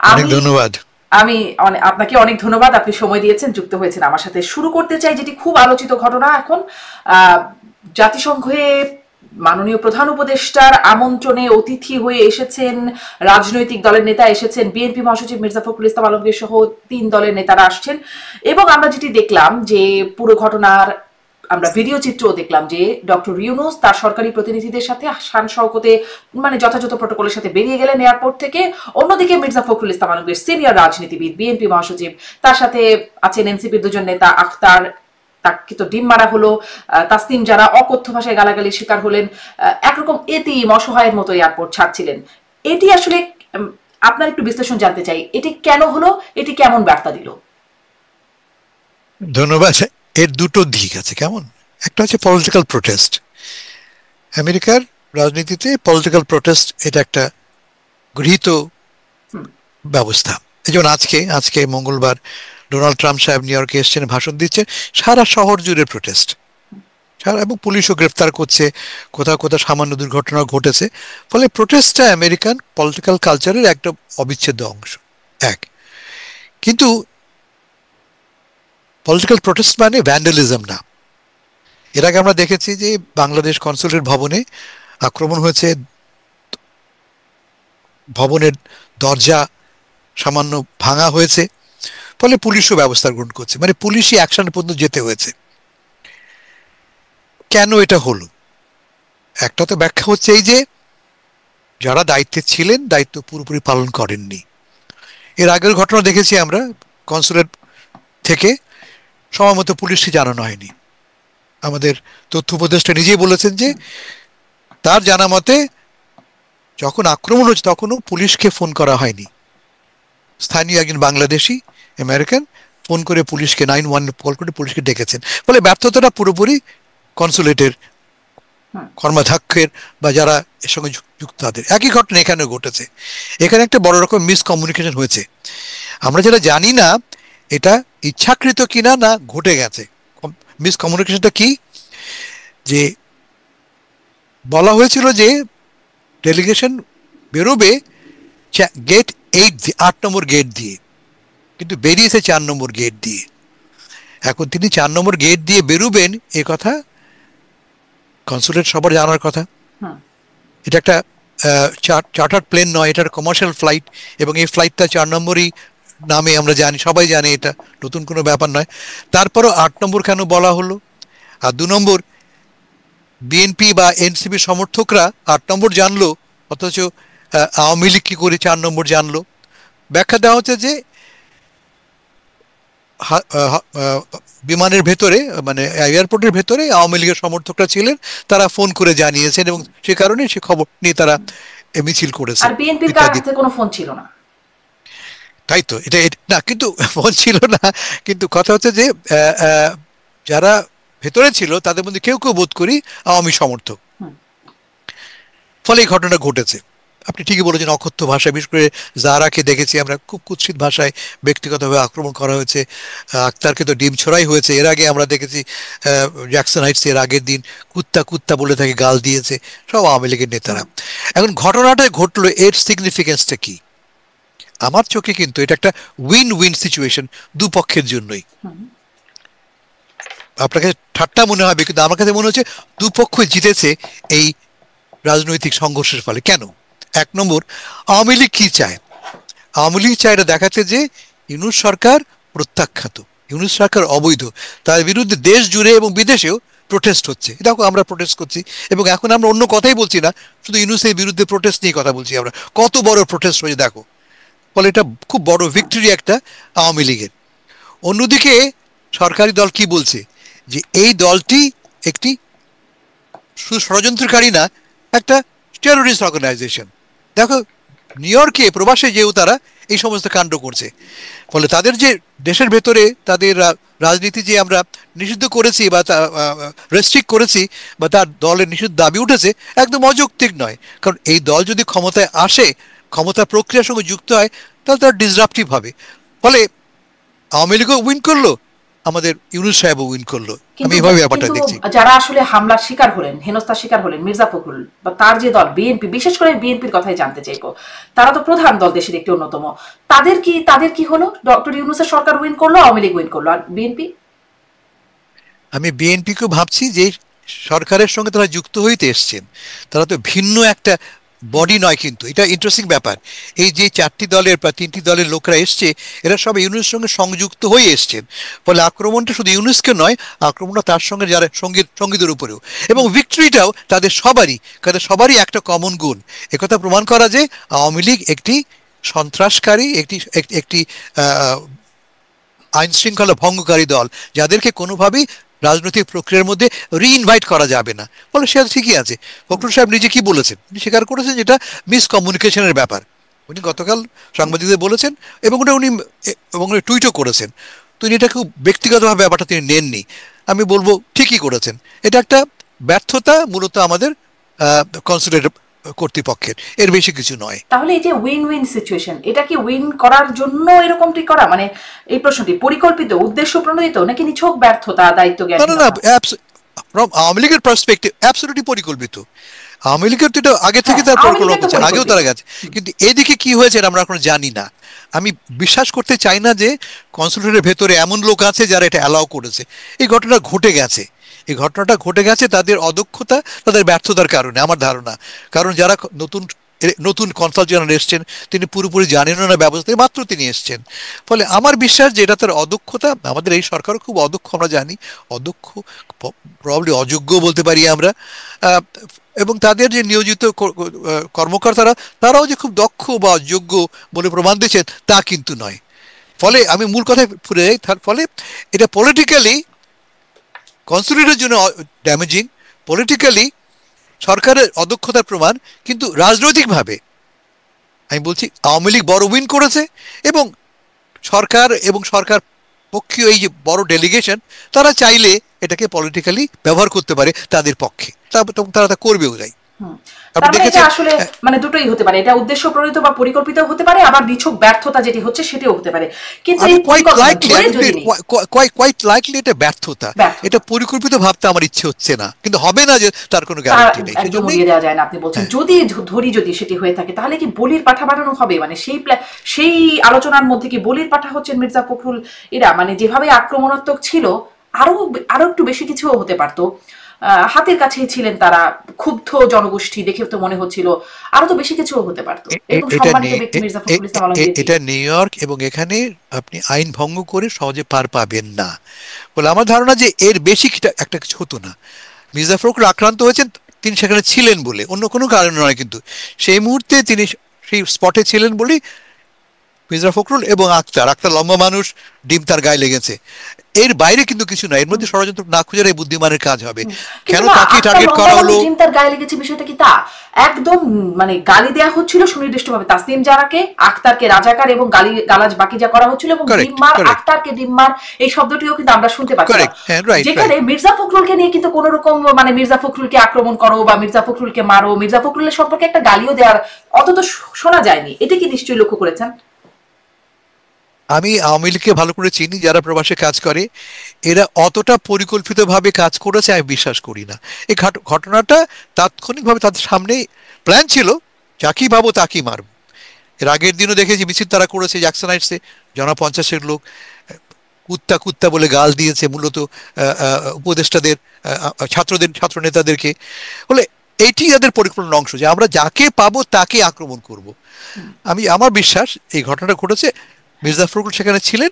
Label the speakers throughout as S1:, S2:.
S1: অনেক
S2: আমি
S1: ধন্যবাদ।
S2: আমি আপনাকে অনেক ধন্যবাদ, আপনি সময় দিয়েছেন, যুক্ত হয়েছেন আমার সাথে। শুরু করতে চাই যেটি খুব আলোচিত ঘটনা এখন। আহ, জাতিসংঘে মাননীয় প্রধান উপদেষ্টার আমন্ত্রণে অতিথি হয়ে এসেছেন রাজনৈতিক দলের নেতা, এসেছেন বিএনপি মহাসচিব মির্জা ফখরুল ইসলাম আলমগীর সহ 3 দলের নেতারা আসছেন। এবং আমরা যেটি দেখলাম যে পুরো ঘটনার আমরা ভিডিও চিত্রও দেখলাম যে ডক্টর ইউনূস তার সরকারি প্রতিনিধিদের সাথে শান শওকতে মানে যথাযথ প্রটোকলের সাথে বেরিয়ে গেলেন এয়ারপোর্ট থেকে। অন্যদিকে মির্জা ফখরুল ইসলাম আলমগীর সিনিয়র রাজনীতিবিদ, বিএনপি মহাসচিব, তার সাথে আছেন এনসিপির 2জন নেতা আখতার, তাকে তো ডিম মারা হলো, তাসনিম যারা অকথ্য ভাষায় গালাগালির শিকার হলেন, একরকম এতিম অসহায়ের মতো এয়ারপোর্ট ছাড়ছিলেন। এটি আসলে আপনার একটু বিশ্লেষণ জানতে চাই, এটি কেন হলো, এটি কেমন বার্তা দিল?
S1: ধন্যবাদ। এর দুটো দিক আছে, কেমন? একটা হচ্ছে পলিটিক্যাল প্রোটেস্ট। আমেরিকার রাজনীতিতে পলিটিক্যাল প্রোটেস্ট এটা একটা গৃহীত ব্যবস্থা। এই যেমন আজকে আজকে মঙ্গলবার ডোনাল্ড ট্রাম্প সাহেব নিউ ইয়র্কে এসছেন, ভাষণ দিচ্ছেন, সারা শহর জুড়ে প্রোটেস্ট, সারা, এবং পুলিশও গ্রেফতার করছে, কোথাও কোথাও সামান্য দুর্ঘটনা ঘটেছে। ফলে প্রোটেস্টটা আমেরিকান পলিটিক্যাল কালচারের একটা অবিচ্ছেদ্য অংশ। এক, কিন্তু পলিটিক্যাল প্রোটেস্ট মানে ভ্যান্ডালিজম না। এর আগে আমরা দেখেছি যে বাংলাদেশ কনসুলেট ভবনে আক্রমণ হয়েছে, ভবনের দরজা সামান্য ভাঙা হয়েছে, ফলে পুলিশও ব্যবস্থা গ্রহণ করছে, মানে পুলিশই অ্যাকশন পর্যন্ত যেতে হয়েছে। কেন এটা হলো? একটা তো ব্যাখ্যা হচ্ছে এই যে যারা দায়িত্বে ছিলেন দায়িত্ব পুরোপুরি পালন করেননি। এর আগের ঘটনা দেখেছি আমরা, কনসুলেট থেকে সময় মতো পুলিশকে জানানো হয়নি। আমাদের তথ্য উপদেষ্টা নিজেই বলেছেন যে তার জানা মতে যখন আক্রমণ হচ্ছে তখনও পুলিশকে ফোন করা হয়নি। স্থানীয় একজন বাংলাদেশি আমেরিকান ফোন করে পুলিশকে 911 কল করে পুলিশকে ডেকেছেন। ফলে ব্যর্থতাটা পুরোপুরি কনসুলেটের কর্মাধ্যক্ষের বা যারা এর সঙ্গে যুক্ত তাদের। একই ঘটনা এখানে ঘটেছে। এখানে একটা বড় রকম মিসকমিউনিকেশন হয়েছে। আমরা যেটা জানি না এটা ইচ্ছাকৃত কিনা না ঘটে গেছে। মিসকমিউনিকেশনটা কি, যে বলা হয়েছিল যে ডেলিগেশন বেরোবে গেট 8 নম্বর গেট দিয়ে, কিন্তু বেরিয়েছে 4 নম্বর গেট দিয়ে। এখন তিনি 4 নম্বর গেট দিয়ে বেরোবেন এ কথা কনসুলেট সবার জানার কথা। এটা একটা চার্টার প্লেন নয়, এটা কমার্শিয়াল ফ্লাইট, এবং এই ফ্লাইটটা 4 নম্বরই নামে আমরা জানি, সবাই জানে, এটা নতুন কোনো ব্যাপার নয়। তারপরও 8 নম্বর কেন বলা হলো? আর 2 নম্বর, বিএনপি বা এনসিপি সমর্থকরা 8 নম্বর জানলো, অথচ আওয়ামী লীগ কি করে 4 নম্বর জানলো? ব্যাখ্যা দেওয়া হচ্ছে যে বিমানের ভেতরে, মানে এয়ারপোর্টের ভেতরে আওয়ামী লীগের সমর্থকরা ছিলেন, তারা ফোন করে জানিয়েছেন এবং সে কারণে সে খবর নিয়ে তারা মিছিল করেছে
S2: আর বিএনপির
S1: ইত্যাদি।
S2: কাছে কোনো ফোন ছিল না।
S1: তাই তো, এটা না, কিন্তু ফোন ছিল না, কিন্তু কথা হচ্ছে যে যারা ভেতরে ছিল তাদের মধ্যে কেউ কেউ বোধ করি আওয়ামী সমর্থক, ফলে এই ঘটনা ঘটেছে। আপনি ঠিকই বলেছেন, অকথ্য ভাষায়, বিশেষ করে জারাকে দেখেছি আমরা খুব কুৎসিত ভাষায় ব্যক্তিগতভাবে আক্রমণ করা হয়েছে। আক্তারকে তো ডিম ছোড়াই হয়েছে। এর আগে আমরা দেখেছি জ্যাকসন হাইটস এর আগের দিন কুত্তা কুত্তা বলে তাকে গাল দিয়েছে সব আওয়ামী লীগের নেতারা। এখন ঘটনাটা ঘটলো, এর সিগনিফিকেন্সটা কি? আমার চোখে কিন্তু এটা একটা উইন উইন সিচুয়েশন দুপক্ষের জন্যই। আপনার কাছে ঠাট্টা মনে হবে, কিন্তু আমার কাছে মনে হচ্ছে দুপক্ষ জিতেছে এই রাজনৈতিক সংঘর্ষের ফলে। কেন? 1 নম্বর, আওয়ামী লীগ কি চায়? আওয়ামী লীগ চায় এটা দেখাচ্ছে যে ইউনূস সরকার প্রত্যাখ্যাত, ইউনূস সরকার অবৈধ, তার বিরুদ্ধে দেশ জুড়ে এবং বিদেশেও প্রোটেস্ট হচ্ছে। দেখো আমরা প্রোটেস্ট করছি, এবং এখন আমরা অন্য কথাই বলছি না, শুধু ইউনূসের বিরুদ্ধে প্রোটেস্ট নিয়ে কথা বলছি। আমরা কত বড় প্রোটেস্ট হয়েছে দেখো। ফলে এটা খুব বড় ভিক্টরি একটা আওয়ামী লীগের। অন্যদিকে সরকারি দল কি বলছে? যে এই দলটি একটি শুধু ষড়যন্ত্রকারী না, একটা টেরোরিস্ট অর্গানাইজেশন। দেখো নিউ ইয়র্কে প্রবাসে যেও তারা এই সমস্ত কাণ্ড করছে। ফলে তাদের যে দেশের ভেতরে তাদের রাজনীতি যে আমরা নিষিদ্ধ করেছি বা রেস্ট্রিক্ট করেছি, বা তার দলের নিষিদ্ধ দাবি উঠেছে, একদম অযৌক্তিক নয়। কারণ এই দল যদি ক্ষমতায় আসে, ক্ষমতা প্রক্রিয়ার সঙ্গে যুক্ত হয়, তাহলে তার ডিসরাপটিভ হবে। ফলে আওয়ামী লীগও উইন করলো, আমাদের ইউনূস সাহেব উইন করলো। আমি
S2: কিন্তু
S1: এইভাবে ব্যাপারটা
S2: কিন্তু
S1: দেখছি।
S2: যারা আসলে হামলার শিকার হলেন, হেনস্থার শিকার হলেন, মির্জা ফখরুল বা তার যে দল বিএনপি, বিশেষ করে বিএনপির কথাই জানতে চাইবো, তারা তো প্রধান দল, দেশের একটি অন্যতম। তাদের কি হলো? ডক্টর ইউনূসের সরকার উইন করলো, আওয়ামী লীগ উইন করলো, আর বিএনপি?
S1: আমি বিএনপিকে ভাবছি যে সরকারের সঙ্গে তারা যুক্ত হইতে এসছেন, তারা তো ভিন্ন একটা বডি নয়। কিন্তু এটা ইন্টারেস্টিং ব্যাপার, এই যে চারটি দলের বা তিনটি দলের লোকরা এসছে, এরা সব ইউনুসের সঙ্গে সংযুক্ত হয়ে এসছেন। ফলে আক্রমণটা শুধু ইউনুসকে নয়, আক্রমণটা তার সঙ্গে যারা সঙ্গীদের উপরেও, এবং ভিক্টরিটাও তাদের সবারই একটা কমন গুণ। একথা প্রমাণ করা যে আওয়ামী লীগ একটি সন্ত্রাসকারী, একটি একটি আইন শৃঙ্খলা ভঙ্গকারী দল, যাদেরকে কোনোভাবেই রাজনৈতিক প্রক্রিয়ার মধ্যে রিইনভাইট করা যাবে না। ফলে সে ঠিকই আছে। ফখরুল সাহেব নিজে কি বলেছেন, উনি স্বীকার করেছেন যেটা মিসকমিউনিকেশনের ব্যাপার। উনি গতকাল সাংবাদিকদের বলেছেন, এবং উনি টুইটও করেছেন। তো উনি এটা খুব ব্যক্তিগতভাবে ব্যাপারটা তিনি নেননি। আমি বলবো ঠিকই করেছেন। এটা একটা ব্যর্থতা মূলত আমাদের কনসুলেট কর্তৃপক্ষের, এর বেশি কিছু নয়।
S2: তাহলে এই যে উইন উইন সিচুয়েশন, এটা কি উইন করার জন্য এরকমটি করা, মানে এই প্রশ্নটি পরিকল্পিত, উদ্দেশ্য প্রণোদিত, নাকি নিছক ব্যর্থতা, দায়িত্ব
S1: না না না,
S2: জ্ঞানহীনতা?
S1: ফ্রম আওয়ামী লীগের পার্সপেক্টিভ অ্যাবসলিউটলি পরিকল্পিত। আওয়ামী লীগের তো এটা আগে থেকে
S2: হ্যাঁ,
S1: তার
S2: আওয়ামী
S1: পরিকল্পনা
S2: লীগের তো
S1: করছে, আগেও
S2: পরিকল্পিত।
S1: তারা গেছে। কিন্তু এদিকে কি হয়েছে এটা আমরা এখন জানি না। আমি বিশ্বাস করতে চাই না যে কনসুলেটের ভেতরে এমন লোক আছে যারা এটা অ্যালাউ করেছে। এই ঘটনাটা ঘটে গেছে তাদের অদক্ষতা, তাদের ব্যর্থতার কারণে, আমার ধারণা। কারণ যারা নতুন নতুন কনসাল জেনারেল এসছেন, তিনি পুরোপুরি জানেনও না ব্যবস্থা, মাত্র তিনি এসছেন। ফলে আমার বিশ্বাস যে এটা তার অদক্ষতা। আমাদের এই সরকারও খুব অদক্ষ, আমরা জানি। অদক্ষ, প্রবাবলি অযোগ্য বলতে পারি আমরা। আহ, এবং তাদের যে নিয়োজিত কর্মকর্তারা, তারাও যে খুব দক্ষ বা যোগ্য বলে প্রমাণ দিচ্ছেন তা কিন্তু নয়। ফলে আমি মূল কথায় ফিরে যাই। তার ফলে এটা পলিটিক্যালি কনসুলেটের জন্য ড্যামেজিং, পলিটিক্যালি সরকারের অদক্ষতার প্রমাণ। কিন্তু রাজনৈতিকভাবে আমি বলছি আওয়ামী লীগ বড় উইন করেছে, এবং সরকার পক্ষীয় এই যে বড় ডেলিগেশন, তারা চাইলে এটাকে পলিটিক্যালি ব্যবহার করতে পারে তাদের পক্ষে, তারা তা করবেও। তাই
S2: হুম।
S1: আপনি
S2: তার মানে এটা
S1: দেখেছেন।
S2: আসলে মানে দুটোই হতে পারে, এটা উদ্দেশ্য প্রণীত বা পরিকল্পিত হতে পারে, আবার নিছক ব্যর্থতা যেটি হচ্ছে সেটাও হতে পারে। কিন্তু
S1: আমি
S2: এই
S1: কোয়াইট
S2: পরিকল্পনা
S1: লাইকলি
S2: ধরে
S1: আমি
S2: যদি নিই,
S1: কোয়াইট লাইকলি এটা ব্যর্থতা। এটা
S2: ব্যর্থতা
S1: পরিকল্পিত ভাবতে আমার ইচ্ছে হচ্ছে না, কিন্তু হবে না যে তার কোনো
S2: তা
S1: গ্যারান্টি নেই,
S2: একদম
S1: সেজন্যই।
S2: উড়িয়ে দেওয়া যায় না। আপনি বলছেন
S1: হ্যাঁ,
S2: যদি ধরি, যদি সেটি হয়ে থাকে, তাহলে কি বলির পাঠা বানানো হবে? মানে সেই আলোচনার মধ্যে কি বলির পাঠা হচ্ছেন মির্জা ফখরুল? এরা মানে যেভাবে আক্রমণাত্মক ছিল, আরো আরো একটু বেশি কিছুও হতে পারতো। হাতের কাছেই ছিলেন তারা, ক্ষুব্ধ জনগোষ্ঠী দেখে তো মনে হচ্ছিল আরো তো বেশি কিছুও হতে পারতো। এরকম
S1: এটা
S2: সম্মানিত ব্যক্তি মির্জা ফখরুল ইসলাম আলমগীর।
S1: এটা নিউ ইয়র্ক, এবং এখানে আপনি আইন ভঙ্গ করে সহজে পার পাবেন না। বলে আমার ধারণা যে এর বেশি একটা কিছু হতো না। মির্জা ফখরুল আক্রান্ত হয়েছেন, তিনি সেখানে ছিলেন বলে, অন্য কোনো কারণে নয়। কিন্তু সেই মুহূর্তে তিনি সেই স্পটে ছিলেন বলেই মির্জা ফখরুল এবং আক্তার লম্বা মানুষ, ডিম তার গায়ে লেগেছে। এর বাইরে কিন্তু কিছু না। এর মধ্যে ষড়যন্ত্র না খুঁজে বুদ্ধিমানের কাজ হবে।
S2: কিন্তু
S1: কেন
S2: না,
S1: তাকে
S2: আক্তার
S1: টার্গেট
S2: লম্বা
S1: করা
S2: মানুষ,
S1: হলো?
S2: ডিম তার গায়ে লেগেছে বিষয়টা কি তা? একদম মানে গালি দেওয়া হচ্ছিল সুনির্দিষ্টভাবে তাসনিম জারাকে, আক্তারকে রাজাকার এবং গালাজ বাকি যা করা হচ্ছিল, এবং
S1: কারেক্ট,
S2: ডিম্মার,
S1: কারেক্ট,
S2: আক্তারকে ডিম্মার, এই শব্দটিও কিন্তু আমরা শুনতে পাচ্ছিলাম।
S1: কারেক্ট। হ্যাঁ, রাইট,
S2: যেখানে
S1: রাইট।
S2: মির্জা ফখরুলকে নিয়ে কিন্তু কোন রকম মানে মির্জা ফখরুলকে আক্রমণ করো বা মির্জা ফখরুলকে মারো, মির্জা ফখরুলের সম্পর্কে একটা গালিও দেওয়ার অন্তত শোনা যায়নি। এটা কি নিশ্চয়ই লক্ষ্য করেছেন?
S1: আমি আওয়ামী লীগকে ভালো করে চিনি, যারা প্রবাসে কাজ করে। এরা অতটা পরিকল্পিতভাবে কাজ করেছে আমি বিশ্বাস করি না। এই ঘটনাটা তাৎক্ষণিকভাবে তাদের সামনে প্ল্যান ছিল, যাকেই পাবো তাকেই মারব। এর আগের দিনও দেখেছি মিছিল তারা করেছে জ্যাকসন হাইটসে, 50 লোক কুত্তা কুত্তা বলে গাল দিয়েছে মূলত উপদেষ্টাদের, ছাত্র নেতাদেরকে। বলে এইটি তাদের পরিকল্পনার অংশ, যে আমরা যাকে পাবো তাকে আক্রমণ করব। আমার বিশ্বাস এই ঘটনাটা ঘটেছে, মির্জা ফখরুল সেখানে ছিলেন,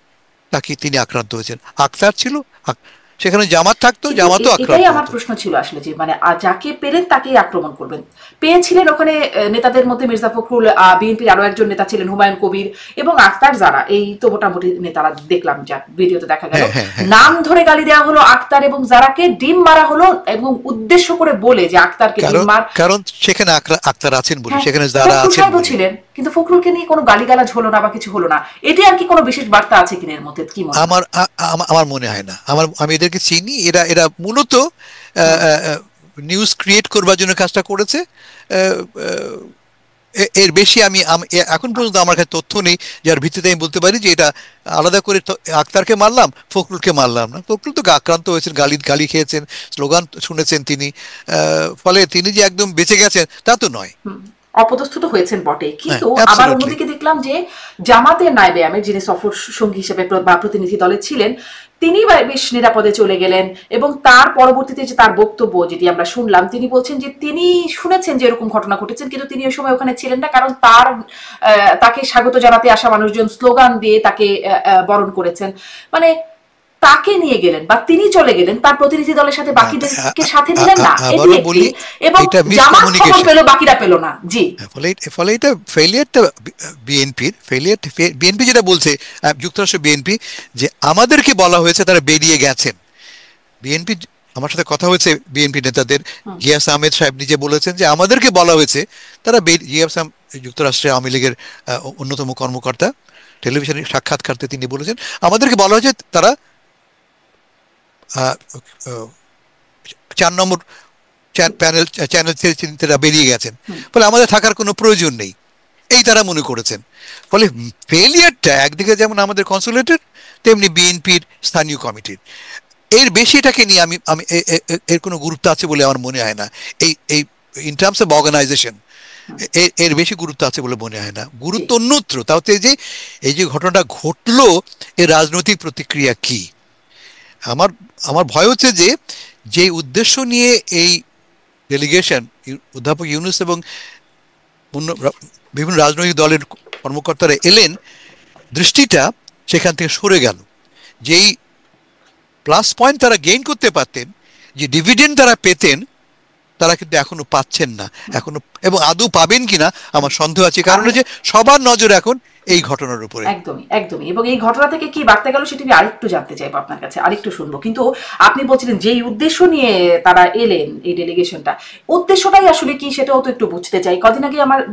S1: তিনি আক্রান্ত হয়েছেন। আক্তার ছিল, সেখানে জামাত থাকতো,
S2: কিন্তু
S1: জামাতও
S2: এটাই
S1: আক্রান্ত
S2: আমার
S1: হতো।
S2: প্রশ্ন ছিল আসলে, যে মানে যাকে পেলেন তাকেই আক্রমণ করবেন। পেয়েছিলেন ওখানে নেতাদের মধ্যে মির্জা ফখরুল, বিএনপির আরো একজন নেতা ছিলেন হুমায়ুন কবির এবং আক্তার, যারা এই তো মোটামুটি নেতারা দেখলাম, যা ভিডিওতে দেখা গেল।
S1: হ্যাঁ, হ্যাঁ, হ্যাঁ।
S2: নাম ধরে গালি দেওয়া হলো আক্তার এবং যারাকে, ডিম মারা হলো, এবং উদ্দেশ্য করে বলে যে আক্তারকে ডিম মার।
S1: কারণ সেখানে আক্তার আছেন বলে,
S2: হ্যাঁ,
S1: সেখানে যারা
S2: ফখরুল
S1: আছেন
S2: সাহেবও
S1: বলে।
S2: ছিলেন, কিন্তু ফখরুলকে নিয়ে কোনো গালিগালাজ হলো না বা কিছু হলো না। এটি আর কি কোনো বিশেষ বার্তা আছে কিনা এর মধ্যে, কি মনে হয়?
S1: আমার মনে হয় না। আমি এদেরকে চিনি, এরা এরা মূলত নিউজ ক্রিয়েট করবার জন্য কাজটা করেছে। এর বেশি এখন পর্যন্ত আমার কাছে তথ্য নেই যার ভিত্তিতে আমি বলতে পারি যে এটা আলাদা করে আক্তারকে মারলাম, ফখরুলকে মারলাম না। ফখরুল তো আক্রান্ত হয়েছেন, গালি খেয়েছেন, স্লোগান শুনেছেন তিনি, ফলে তিনি যে একদম বেঁচে গেছেন তা তো নয়।
S2: অপদস্থ হয়েছেন বটে, কিন্তু আবার অন্যদিকে দেখলাম যে জামাতের নায়েবে আমির, যিনি সফর সঙ্গী হিসেবে বা প্রতিনিধি দলে ছিলেন, তিনি বেশ নিরাপদে চলে গেলেন। এবং তার পরবর্তীতে যে তার বক্তব্য যেটি আমরা শুনলাম, তিনি বলছেন যে তিনি শুনেছেন যে এরকম ঘটনা ঘটেছেন, কিন্তু তিনি ওই সময় ওখানে ছিলেন না, কারণ তাকে স্বাগত জানাতে আসা মানুষজন স্লোগান দিয়ে তাকে বরণ করেছেন। মানে তাকে নিয়ে গেলেন বা তিনি চলে গেলেন, তার প্রতিনিধি দলের সাথে বাকিদেরকে সাথে নিলেন না, এটি একটি, এবং জামাত খবর পেল, বাকিরা পেল না। জি,
S1: ফলে এটা ফেলিয়ারটা বিএনপি যেটা বলছে, যুক্তরাষ্ট্র বিএনপি, যে আমাদেরকে বলা হয়েছে তারা বেরিয়ে গেছেন। বিএনপি, আমার সাথে কথা হয়েছে বিএনপি নেতাদের, গিয়াস আহমেদ সাহেব নিজে বলেছেন যে আমাদেরকে বলা হয়েছে তারা, গিয়াস আহমেদ যুক্তরাষ্ট্রের আওয়ামী লীগের অন্যতম কর্মকর্তা, টেলিভিশনের সাক্ষাৎকারতে তিনি বলেছেন আমাদেরকে বলা হয়েছে তারা 4 নম্বর চ্যানেল ছেড়ে বেরিয়ে গেছেন, ফলে আমাদের থাকার কোনো প্রয়োজন নেই, এই তারা মনে করেছেন। ফলে ফেলিয়ারটা একদিকে যেমন আমাদের কনসুলেটের, তেমনি বিএনপির স্থানীয় কমিটির। এর বেশি এটাকে নিয়ে আমি এর কোনো গুরুত্ব আছে বলে আমার মনে হয় না। এই ইন টার্মস অফ অর্গানাইজেশন এর বেশি গুরুত্ব আছে বলে মনে হয় না। গুরুত্ব অন্যত্র। তা হচ্ছে এই যে ঘটনাটা ঘটলো, এর রাজনৈতিক প্রতিক্রিয়া কি। আমার ভয় হচ্ছে যে উদ্দেশ্য নিয়ে এই ডেলিগেশন, অধ্যাপক ইউনূস এবং বিভিন্ন রাজনৈতিক দলের কর্মকর্তারা এলেন, দৃষ্টিটা সেখান থেকে সরে গেল। যেই প্লাস পয়েন্ট তারা গেইন করতে পারতেন, যে ডিভিডেন্ড তারা পেতেন, তারা কিন্তু এখনো পাচ্ছেন না, এখনো, এবং আদৌ পাবেন কিনা আমার সন্দেহ আছে। কারণ যে সবার নজর এখন এই ঘটনার উপরে।
S2: একদমই। এবং এই ঘটনা থেকে কি বার্তা গেল সেটা আমি আরেকটু জানতে চাইবো আপনার কাছে, আরেকটু শুনবো। কিন্তু আপনি বলছিলেন যে উদ্দেশ্য নিয়ে তারা এলেন, এই ডেলিগেশনটা, উদ্দেশ্যটাই আসলে কি সেটাও তো একটু বুঝতে চাই।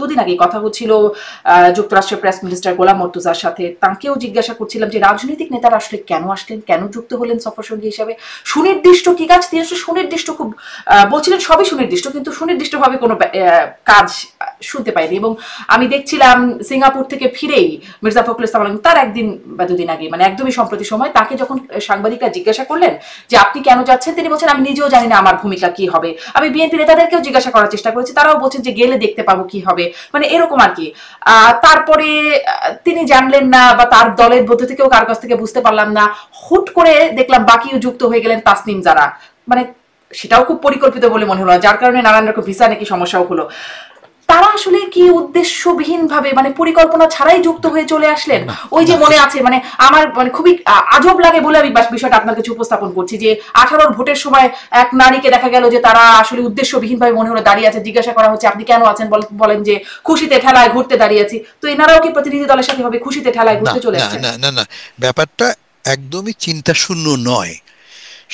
S2: দুদিন আগে কথা হচ্ছিল যুক্তরাষ্ট্রের প্রেস মিনিস্টার গোলাম মর্তুজার সাথে, তাকেও জিজ্ঞাসা করছিলাম যে রাজনৈতিক নেতারা আসলে কেন আসলেন, কেন যুক্ত হলেন সফরসঙ্গী হিসাবে, সুনির্দিষ্ট কি কাজ। তিনি সুনির্দিষ্ট খুব বলছিলেন, সবই সুনির্দিষ্ট, কিন্তু সুনির্দিষ্টভাবে কোনো কাজ শুনতে পাইনি। এবং আমি দেখছিলাম সিঙ্গাপুর থেকে ফিরেই মির্জা ফখরুল ইসলাম আলমগীর তার একদিন বা দুদিন আগে, মানে একদমই সম্প্রতি সময়, তাকে যখন সাংবাদিকরা জিজ্ঞাসা করলেন যে আপনি কেন যাচ্ছেন, তিনি বলছেন আমি নিজেও জানি না আমার ভূমিকা কি হবে। আমি বিএনপি নেতাদেরকেও জিজ্ঞাসা করার চেষ্টা করেছি, তারাও বলছেন যে গেলে দেখতে পাবো কি হবে, মানে এরকম আর কি। তারপরে তিনি জানলেন না, বা তার দলের মধ্যে থেকেও কার কাছ থেকে বুঝতে পারলাম না, হুট করে দেখলাম বাকিও যুক্ত হয়ে গেলেন, তাসনিম যারা, মানে সেটাও খুব পরিকল্পিত বলে মনে হলো, যার কারণে নানান রকম ভিসা নাকি সমস্যাও হলো। তারা আসলে কি উদ্দেশ্যবিহীন ভাবে, মানে পরিকল্পনা ছাড়াই যুক্ত হয়ে চলে আসলেন? ওই যে মনে আছে, মানে আমার মানে খুবই আজব লাগে বলে আমি বিষয়টা আপনার কাছে উপস্থাপন করছি, যে 18 ভোটের সময় এক নারীকে দেখা গেল যে তারা আসলে উদ্দেশ্যবিহীন ভাবে মনে হলো দাঁড়িয়ে আছে, জিজ্ঞাসা করা হচ্ছে আপনি কেন আছেন, বলেন যে খুশিতে ঠেলায় ঘুরতে দাঁড়িয়ে আছি। তো এনারাও কি প্রতিনিধি দলের সাথে হবে খুশিতে ঠেলায় ঘুরতে চলে আসছেন?
S1: না, ব্যাপারটা একদমই চিন্তা শূন্য নয়।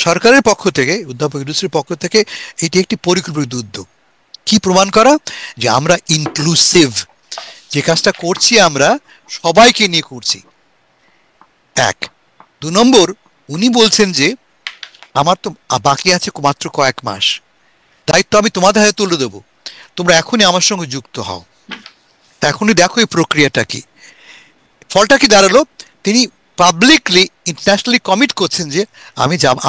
S1: সরকারের পক্ষ থেকে, অধ্যাপক ইউনূসের পক্ষ থেকে এটি একটি পরিকল্পিত উদ্যোগ। কি প্রমাণ করা যে আমরা ইনক্লুসিভ, যে কাজটা করছি আমরা সবাইকে নিয়ে করছি। 1, 2 নম্বর, উনি বলছেন যে আমার তো বাকি আছে মাত্র কয়েক মাস, দায়িত্ব আমি তোমাদের হাতে তুলে দেবো, তোমরা এখনই আমার সঙ্গে যুক্ত হও। এখনই দেখো এই প্রক্রিয়াটা কি। ফলটা কি দাঁড়ালো, তিনি পাবলিকলি ইন্টারন্যাশনালি কমিট করছেন যে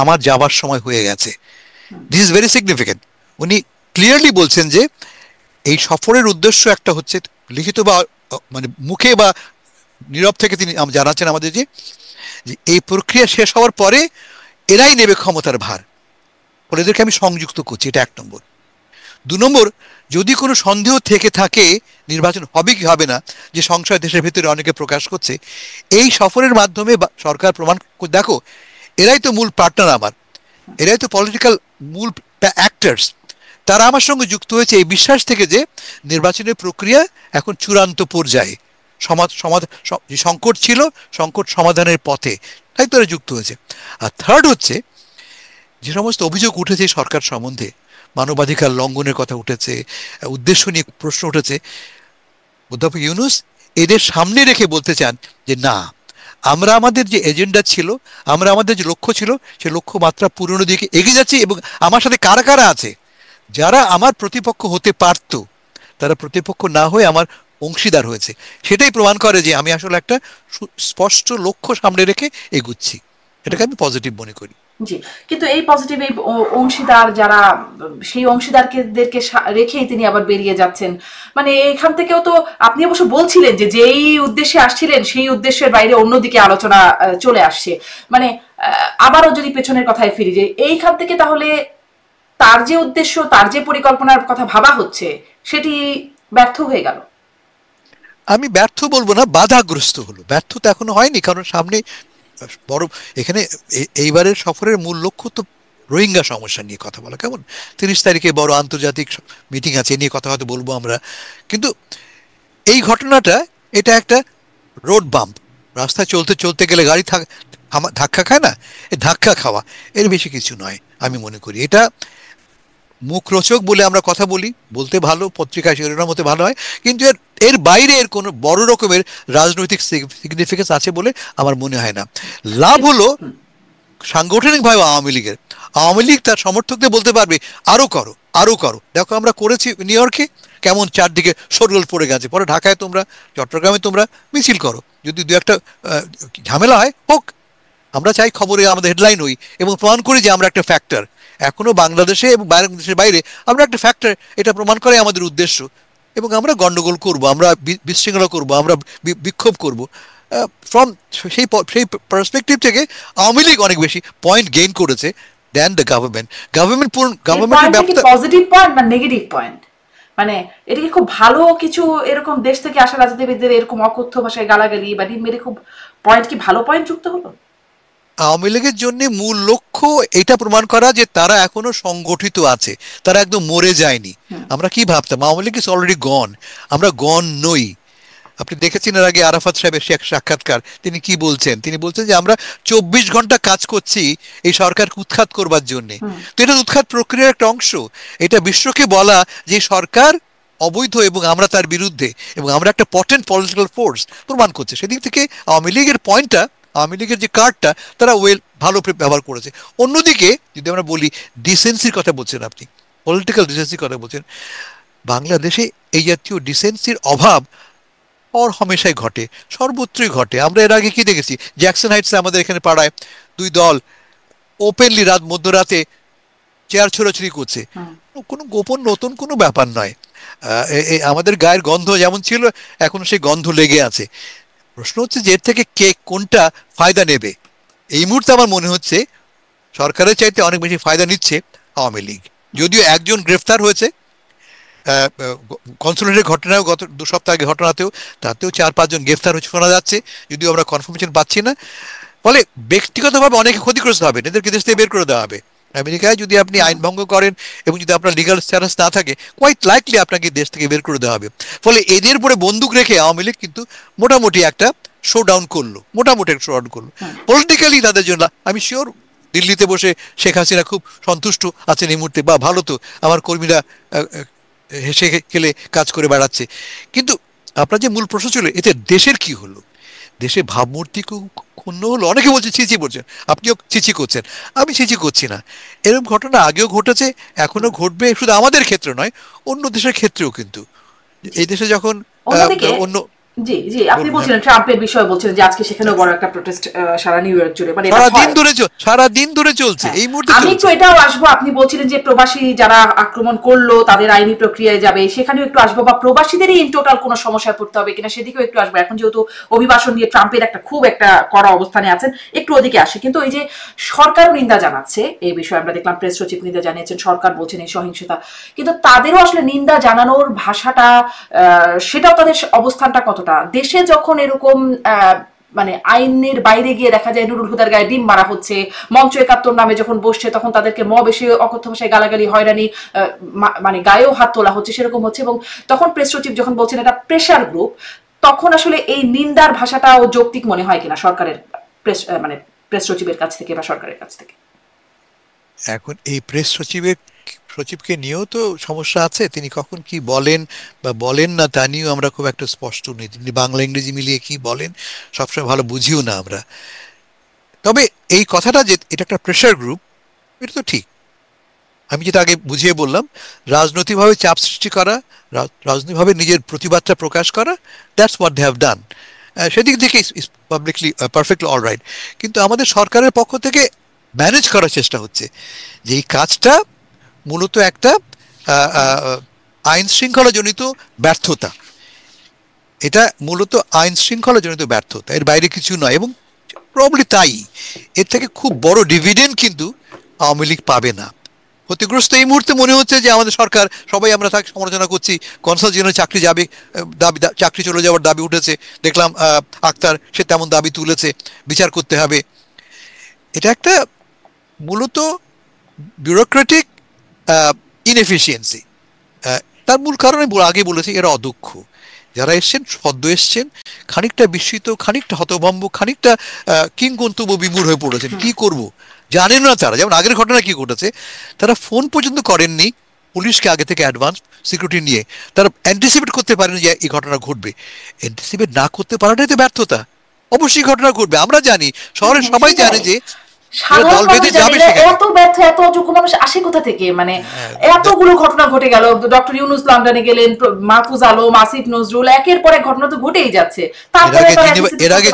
S1: আমার যাবার সময় হয়ে গেছে। This is very significant. উনি ক্লিয়ারলি বলছেন যে এই সফরের উদ্দেশ্য একটা হচ্ছে, লিখিত বা মানে মুখে বা নীরব থেকে তিনি জানাচ্ছেন আমাদের যে এই প্রক্রিয়া শেষ হওয়ার পরে এরাই নেবে ক্ষমতার ভার, ফলে এদেরকে আমি সংযুক্ত করছি। এটা 1 নম্বর। 2 নম্বর, যদি কোনো সন্দেহ থেকে থাকে নির্বাচন হবে কি হবে না, যে সংশয় দেশের ভেতরে অনেকে প্রকাশ করছে, এই সফরের মাধ্যমে সরকার প্রমাণ দেখো এরাই তো মূল পার্টনার আমার, এরাই তো পলিটিক্যাল মূল অ্যাক্টার্স, তারা আমার সঙ্গে যুক্ত হয়েছে এই বিশ্বাস থেকে যে নির্বাচনের প্রক্রিয়া এখন চূড়ান্ত পর্যায়ে, সংকট ছিল, সংকট সমাধানের পথে, তাই তারা যুক্ত হয়েছে। আর 3rd হচ্ছে, যে সমস্ত অভিযোগ উঠেছে সরকার সম্বন্ধে, মানবাধিকার লঙ্ঘনের কথা উঠেছে, উদ্দেশ্য নিয়ে প্রশ্ন উঠেছে, অধ্যাপক ইউনূস এদের সামনে রেখে বলতে চান যে না, আমরা আমাদের যে এজেন্ডা ছিল, আমরা আমাদের যে লক্ষ্য ছিল, সে লক্ষ্য মাত্রা পূরণের দিকে এগিয়ে যাচ্ছি। এবং আমার সাথে কারা কারা আছে, যারা আমার প্রতিপক্ষ হতে পারত তারা প্রতিপক্ষ না হয়ে আমার অংশীদার হয়েছে। সেটাই প্রমাণ করে যে আমি আসলে একটা স্পষ্ট লক্ষ্য সামনে রেখে এগুচ্ছি। এটাকে আমি পজিটিভ মনে করি।
S2: জি, কিন্তু এই পজিটিভ এই অংশীদার যারা, সেই অংশীদারদেরকে রেখেই তিনি আবার বেরিয়ে যাচ্ছেন, মানে এখান থেকেও তো আপনি অবশ্য বলছিলেন যে যেই উদ্দেশ্যে আসছিলেন সেই উদ্দেশ্যের বাইরে অন্যদিকে আলোচনা চলে আসছে। মানে আবারও যদি পেছনের কথায় ফিরি, যে এইখান থেকে তাহলে তার যে উদ্দেশ্য, তার যে পরিকল্পনার কথা ভাবা হচ্ছে, সেটি ব্যর্থ হয়ে গেল।
S1: আমি ব্যর্থ বলবো না, বাধাগ্রস্ত হলো। ব্যর্থ তো এখনো হয়নি, কারণ সামনে বড় এখানে এইবারের সফরের মূল লক্ষ্য তো রোহিঙ্গা সমস্যা নিয়ে কথা বলা। কেমন 30 তারিখে বড় আন্তর্জাতিক মিটিং আছে, এ নিয়ে কথা হয়তো বলবো আমরা। কিন্তু এই ঘটনাটা, এটা একটা রোড বাম্প। রাস্তায় চলতে চলতে গেলে গাড়ি ধাক্কা খায় না, এই ধাক্কা খাওয়া, এর বেশি কিছু নয় আমি মনে করি। এটা মুখরোচক বলে আমরা কথা বলি, বলতে ভালো, পত্রিকায় শিরোনাম হতে ভালো হয়, কিন্তু এর এর বাইরে এর কোনো বড় রকমের রাজনৈতিক সিগনিফিকেন্স আছে বলে আমার মনে হয় না। লাভ হলো সাংগঠনিকভাবে আওয়ামী লীগের। আওয়ামী লীগ তার সমর্থকদের বলতে পারবে আরো করো, আরো করো। দেখো আমরা করেছি নিউ ইয়র্কে, কেমন চারদিকে শোরগোল পড়ে গেছে। পরে ঢাকায় তোমরা, চট্টগ্রামে তোমরা মিছিল করো, যদি দু একটা ঝামেলা হয় হোক, আমরা চাই খবরে আমাদের হেডলাইন হই এবং প্রমাণ করি যে আমরা একটা ফ্যাক্টর। এখনো বাংলাদেশে এবং দেশের বাইরে আমরা একটা ফ্যাক্টর, এটা প্রমাণ করে আমাদের উদ্দেশ্য। এবং আমরা গন্ডগোল করব, আমরা বিশৃঙ্খলা করব, আমরা বিক্ষোভ করব। ফ্রম সেই সেই পার্সপেক্টিভ থেকে আওয়ামী লীগ অনেক বেশি পয়েন্ট গেইন করেছে দেন দ্য গভর্নমেন্ট। গভর্নমেন্টের ব্যাপারটা
S2: পজিটিভ পয়েন্ট না নেগেটিভ পয়েন্ট? মানে এটা কি খুব ভালো কিছু, এরকম দেশ থেকে আসা রাজনীতিবিদদের এরকম অকথ্য ভাষায় গালাগালি বা ডিম মেরে খুব পয়েন্ট, কি ভালো পয়েন্ট যুক্ত হলো?
S1: আওয়ামী লীগের জন্য মূল লক্ষ্য এটা প্রমাণ করা যে তারা এখনো সংগঠিত আছে, তারা একদম মরে যায়নি। আমরা কি ভাবতাম আওয়ামী লীগ ইজ অলরেডি গন, আমরা গন নই। আপনি দেখেছেন এর আগে আরাফাত সাহেবের সাক্ষাৎকার, তিনি কি বলছেন? তিনি বলছেন যে আমরা 24 ঘন্টা কাজ করছি এই সরকারকে উৎখাত করবার জন্য। তো এটা উৎখাত প্রক্রিয়ার একটা অংশ। এটা বিশ্বকে বলা যে সরকার অবৈধ এবং আমরা তার বিরুদ্ধে, এবং আমরা একটা পটেন্ট পলিটিক্যাল ফোর্স প্রমাণ করছে। সেদিক থেকে আওয়ামী লীগের পয়েন্টটা, আওয়ামী লীগের যে কার্ডটা তারা ভালো ব্যবহার করেছে। অন্যদিকে যদি আমরা বলি ডিসেন্সির কথা বলছেন আপনি, পলিটিক্যাল ডিসেন্সির কথা বলছেন, বাংলাদেশে এই জাতীয় ডিসেন্সির অভাব হামেশাই ঘটে, সর্বত্রই ঘটে। আমরা এর আগে কি দেখেছি, জ্যাকসন হাইটসে আমাদের এখানে পাড়ায় দুই দল ওপেনলি মধ্যরাতে চেয়ার ছোড়াছুড়ি করছে। কোনো গোপন নতুন কোনো ব্যাপার নয়। আমাদের গায়ের গন্ধ যেমন ছিল এখনো সেই গন্ধ লেগে আছে। প্রশ্ন হচ্ছে যে এর থেকে কে কোনটা ফায়দা নেবে। এই মুহূর্তে আমার মনে হচ্ছে সরকারের চাইতে অনেক বেশি ফায়দা নিচ্ছে আওয়ামী লীগ। যদিও একজন গ্রেফতার হয়েছে কনসুলেটের ঘটনাও, গত 2 সপ্তাহ আগে ঘটনাতেও, তাতেও 4-5 জন গ্রেফতার হচ্ছে শোনা যাচ্ছে, যদিও আমরা কনফার্মেশন পাচ্ছি না। ফলে ব্যক্তিগতভাবে অনেকে ক্ষতিগ্রস্ত হবে, এদেরকে দেশ থেকে বের করে দেওয়া হবে। আমেরিকায় যদি আপনি আইন ভঙ্গ করেন এবং যদি আপনার লিগাল স্ট্যাটাস না থাকে, কোয়াইট লাইকলি আপনাকে দেশ থেকে বের করে দেওয়া হবে। ফলে এদের উপরে বন্দুক রেখে আওয়ামী লীগ কিন্তু মোটামুটি একটা শো ডাউন করলো, মোটামুটি একটা শো ডাউন করলো পলিটিক্যালি তাদের জন্য। আমি শিওর দিল্লিতে বসে শেখ হাসিনা খুব সন্তুষ্ট আছেন এই মুহূর্তে, বা ভালো তো আমার কর্মীরা হেসে খেলে কাজ করে বেড়াচ্ছে। কিন্তু আপনার যে মূল প্রশ্ন ছিল এতে দেশের কি হলো, দেশে ভাবমূর্তি ক্ষুণ্ণ হলো। অনেকে বলছে ছিচি করছেন, আপনিও ছিচি করছেন, আমি ছিচি করছি না। এরকম ঘটনা আগেও ঘটেছে, এখনো ঘটবে, শুধু আমাদের ক্ষেত্রে নয়, অন্য দেশের ক্ষেত্রেও। কিন্তু এই দেশে যখন অন্য
S2: জি জি, আপনি বলছিলেন ট্রাম্পের বিষয়ে, বলছিলেন যে আজকে সেখানেও বড় একটা প্রোটেস্ট সারা নিউ ইয়র্ক জুড়ে, মানে
S1: সারা দিন ধরে চলছে এই মুহূর্তে।
S2: আমি একটু এটাও আসবো, আপনি বলছিলেন যে প্রবাসী যারা আক্রমণ করলো তাদের আইনি প্রক্রিয়ায় যাবে, সেখানেও একটু আসবো, বা প্রবাসীদেরই ইন টোটাল কোনো সমস্যায় পড়তে হবে কিনা সেদিকেও একটু আসবো। এখন যেহেতু অভিবাসন নিয়ে ট্রাম্পের একটা খুব একটা কড়া অবস্থানে আছেন, একটু ওদিকে আসে। কিন্তু এই যে সরকারও নিন্দা জানাচ্ছে এই বিষয়ে, আমরা দেখলাম প্রেস সচিব নিন্দা জানিয়েছেন, সরকার বলছেন এই সহিংসতা, কিন্তু তাদেরও আসলে নিন্দা জানানোর ভাষাটা, সেটাও তাদের অবস্থানটা কতটা, দেশে যখন এরকম মানে আইনের বাইরে গিয়ে দেখা যায় নুরুল হুদার গায়ে ডিম মারা হচ্ছে, মঞ্চ 71 নামে যখন বসছে তখন তাদেরকে মব এসে অকথ্য ভাষায় গালাগালি, হয়রানি, মানে গায়েও হাত তোলা হচ্ছে, সেরকম হচ্ছে। এবং তখন প্রেস সচিব যখন বলছেন এটা প্রেশার গ্রুপ, তখন আসলে এই নিন্দার ভাষাটাও যৌক্তিক মনে হয় কিনা সরকারের মানে প্রেস সচিবের কাছ থেকে বা সরকারের কাছ থেকে?
S1: এখন এই প্রেস সচিবকে নিয়েও তো সমস্যা আছে। তিনি কখন কি বলেন বা বলেন না তা নিয়েও আমরা খুব একটা স্পষ্ট নেই। তিনি বাংলা ইংরেজি মিলিয়ে কি বলেন সবসময় ভালো বুঝিও না আমরা। তবে এই কথাটা যে এটা একটা প্রেশার গ্রুপ, এটা তো ঠিক। আমি যেটা আগে বুঝিয়ে বললাম, রাজনৈতিকভাবে চাপ সৃষ্টি করা, রাজনৈতিকভাবে নিজের প্রতিবাদটা প্রকাশ করা, that's what they have done. সেদিক থেকে is publicly perfectly all right. কিন্তু আমাদের সরকারের পক্ষ থেকে ম্যানেজ করার চেষ্টা হচ্ছে যে এই কাজটা মূলত একটা আইন শৃঙ্খলা জনিত ব্যর্থতা। এটা মূলত আইন শৃঙ্খলা জনিত ব্যর্থতা, এর বাইরে কিছু নয়। এবং প্রবলি তাই, এর থেকে খুব বড় ডিভিডেন্ড কিন্তু আওয়ামী লীগ পাবে না। ক্ষতিগ্রস্ত এই মুহূর্তে মনে হচ্ছে যে আমাদের সরকার, সবাই আমরা তাকে সমালোচনা করছি, কনসাল জেনারেল চাকরি যাবে, দাবি চাকরি চলে যাওয়ার দাবি উঠেছে, দেখলাম আক্তার সে তেমন দাবি তুলেছে, বিচার করতে হবে। এটা একটা মূলত বিউরোক্রেটিক ইনএফিসিয়েন্সি। তার মূল কারণ আমি আগে বলেছি, এরা অদক্ষ। যারা এসছেন সদ্য এসছেন, খানিকটা বিস্মিত, খানিকটা হতভম্ব, খানিকটা কিংকর্তব্য বিমূঢ় হয়ে পড়েছেন। কি করব জানেন না তারা। যেমন আগের ঘটনা কি ঘটেছে, তারা ফোন পর্যন্ত করেননি পুলিশকে আগে থেকে অ্যাডভান্স সিকিউরিটি নিয়ে। তারা অ্যান্টিসিপেট করতে পারেন যে এই ঘটনা ঘটবে। অ্যান্টিসিপেট না করতে পারাটাই তো ব্যর্থতা। অবশ্যই ঘটনা ঘটবে, আমরা জানি, শহরের সবাই জানে যে দল বেঁধে যাবে।
S2: এত ব্যর্থ, এত অযোগ্য মানুষ আসে কোথা থেকে? মানে এতগুলো ঘটনা ঘটে গেল, ডক্টর ইউনূস লন্ডনে গেলেন, মাহফুজ আলম, আসিফ নজরুল, একের পর এক ঘটনা তো ঘটেই যাচ্ছে।
S1: এর আগে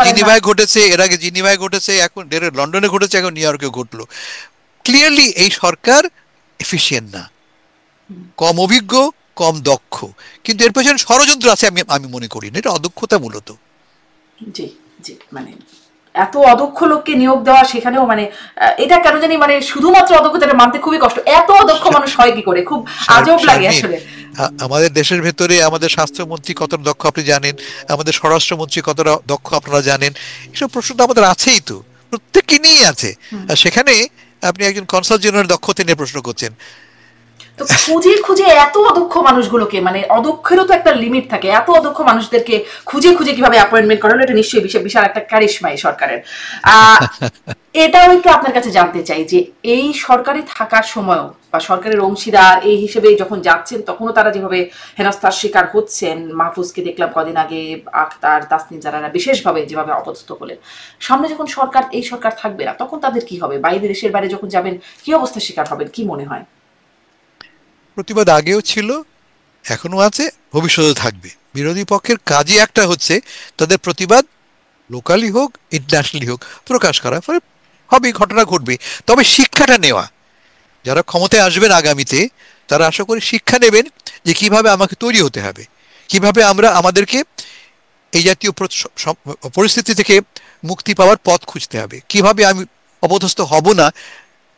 S1: জিনিভায় ঘটেছে, এখন লন্ডনে ঘটেছে, এখন নিউ ইয়র্কে ঘটলো। ক্লিয়ারলি এই সরকার এফিশিয়েন্ট না, কম অভিজ্ঞ, কম দক্ষ। কিন্তু এর পেছনে ষড়যন্ত্র আছে আমি মনে করি না, এটা অদক্ষতা মূলত।
S2: জি জি, মানে এত অদক্ষ লোককে নিয়োগ দেওয়া, সেখানেও মানে এটা কেন জানি মানে শুধুমাত্র অদক্ষতা মানতে খুবই কষ্ট। এত অদক্ষ মানুষ হয় কি করে, খুব আজব লাগে আসলে।
S1: আমাদের দেশের ভেতরে আমাদের স্বাস্থ্যমন্ত্রী কতটা দক্ষ আপনি জানেন, আমাদের স্বরাষ্ট্রমন্ত্রী কতটা দক্ষ আপনারা জানেন। এসব প্রশ্ন তো আমাদের আছেই, তো প্রত্যেককে নিয়েই আছে। আর সেখানে আপনি একজন কনসাল জেনারেল দক্ষতা নিয়ে প্রশ্ন করছেন।
S2: তো খুঁজে খুঁজে এত অদক্ষ মানুষগুলোকে, মানে অদক্ষেরও তো একটা লিমিট থাকে, এত অদক্ষ মানুষদেরকে খুঁজে খুঁজে কিভাবে অ্যাপয়েন্টমেন্ট করা হলো, এটা নিশ্চয়ই বিশাল একটা ক্যারিশমা এই সরকারের। এটাও একটু আপনার কাছে জানতে চাই যে এই সরকারে থাকার সময়ও বা সরকারের অংশীদার এই হিসেবে যখন যাচ্ছেন, তখনও তারা যেভাবে হেনস্থার শিকার হচ্ছেন, মাহফুজকে দেখলাম কদিন আগে, আক্তার, তাসনিম জানারা বিশেষভাবে যেভাবে অপদস্থ হলেন, সামনে যখন এই সরকার থাকবে না, তখন তাদের কি হবে? বাইরে, দেশের বাইরে যখন যাবেন, কি অবস্থার শিকার হবেন, কি মনে হয়?
S1: প্রতিবাদ আগেও ছিল, এখনো আছে, ভবিষ্যতে থাকবে। বিরোধী পক্ষের কাজই একটা হচ্ছে তাদের প্রতিবাদ লোকালি হোক ইন্টারন্যাশনালি হোক প্রকাশ করা, ফলে হবে, ঘটনা ঘটবে। তবে শিক্ষাটা নেওয়া, যারা ক্ষমতায় আসবেন আগামীতে, তারা আশা করি শিক্ষা নেবেন যে কিভাবে আমাকে তৈরি হতে হবে, কিভাবে আমরা আমাদেরকে এই জাতীয় পরিস্থিতি থেকে মুক্তি পাওয়ার পথ খুঁজতে হবে, কিভাবে আমি অপদস্থ হব না।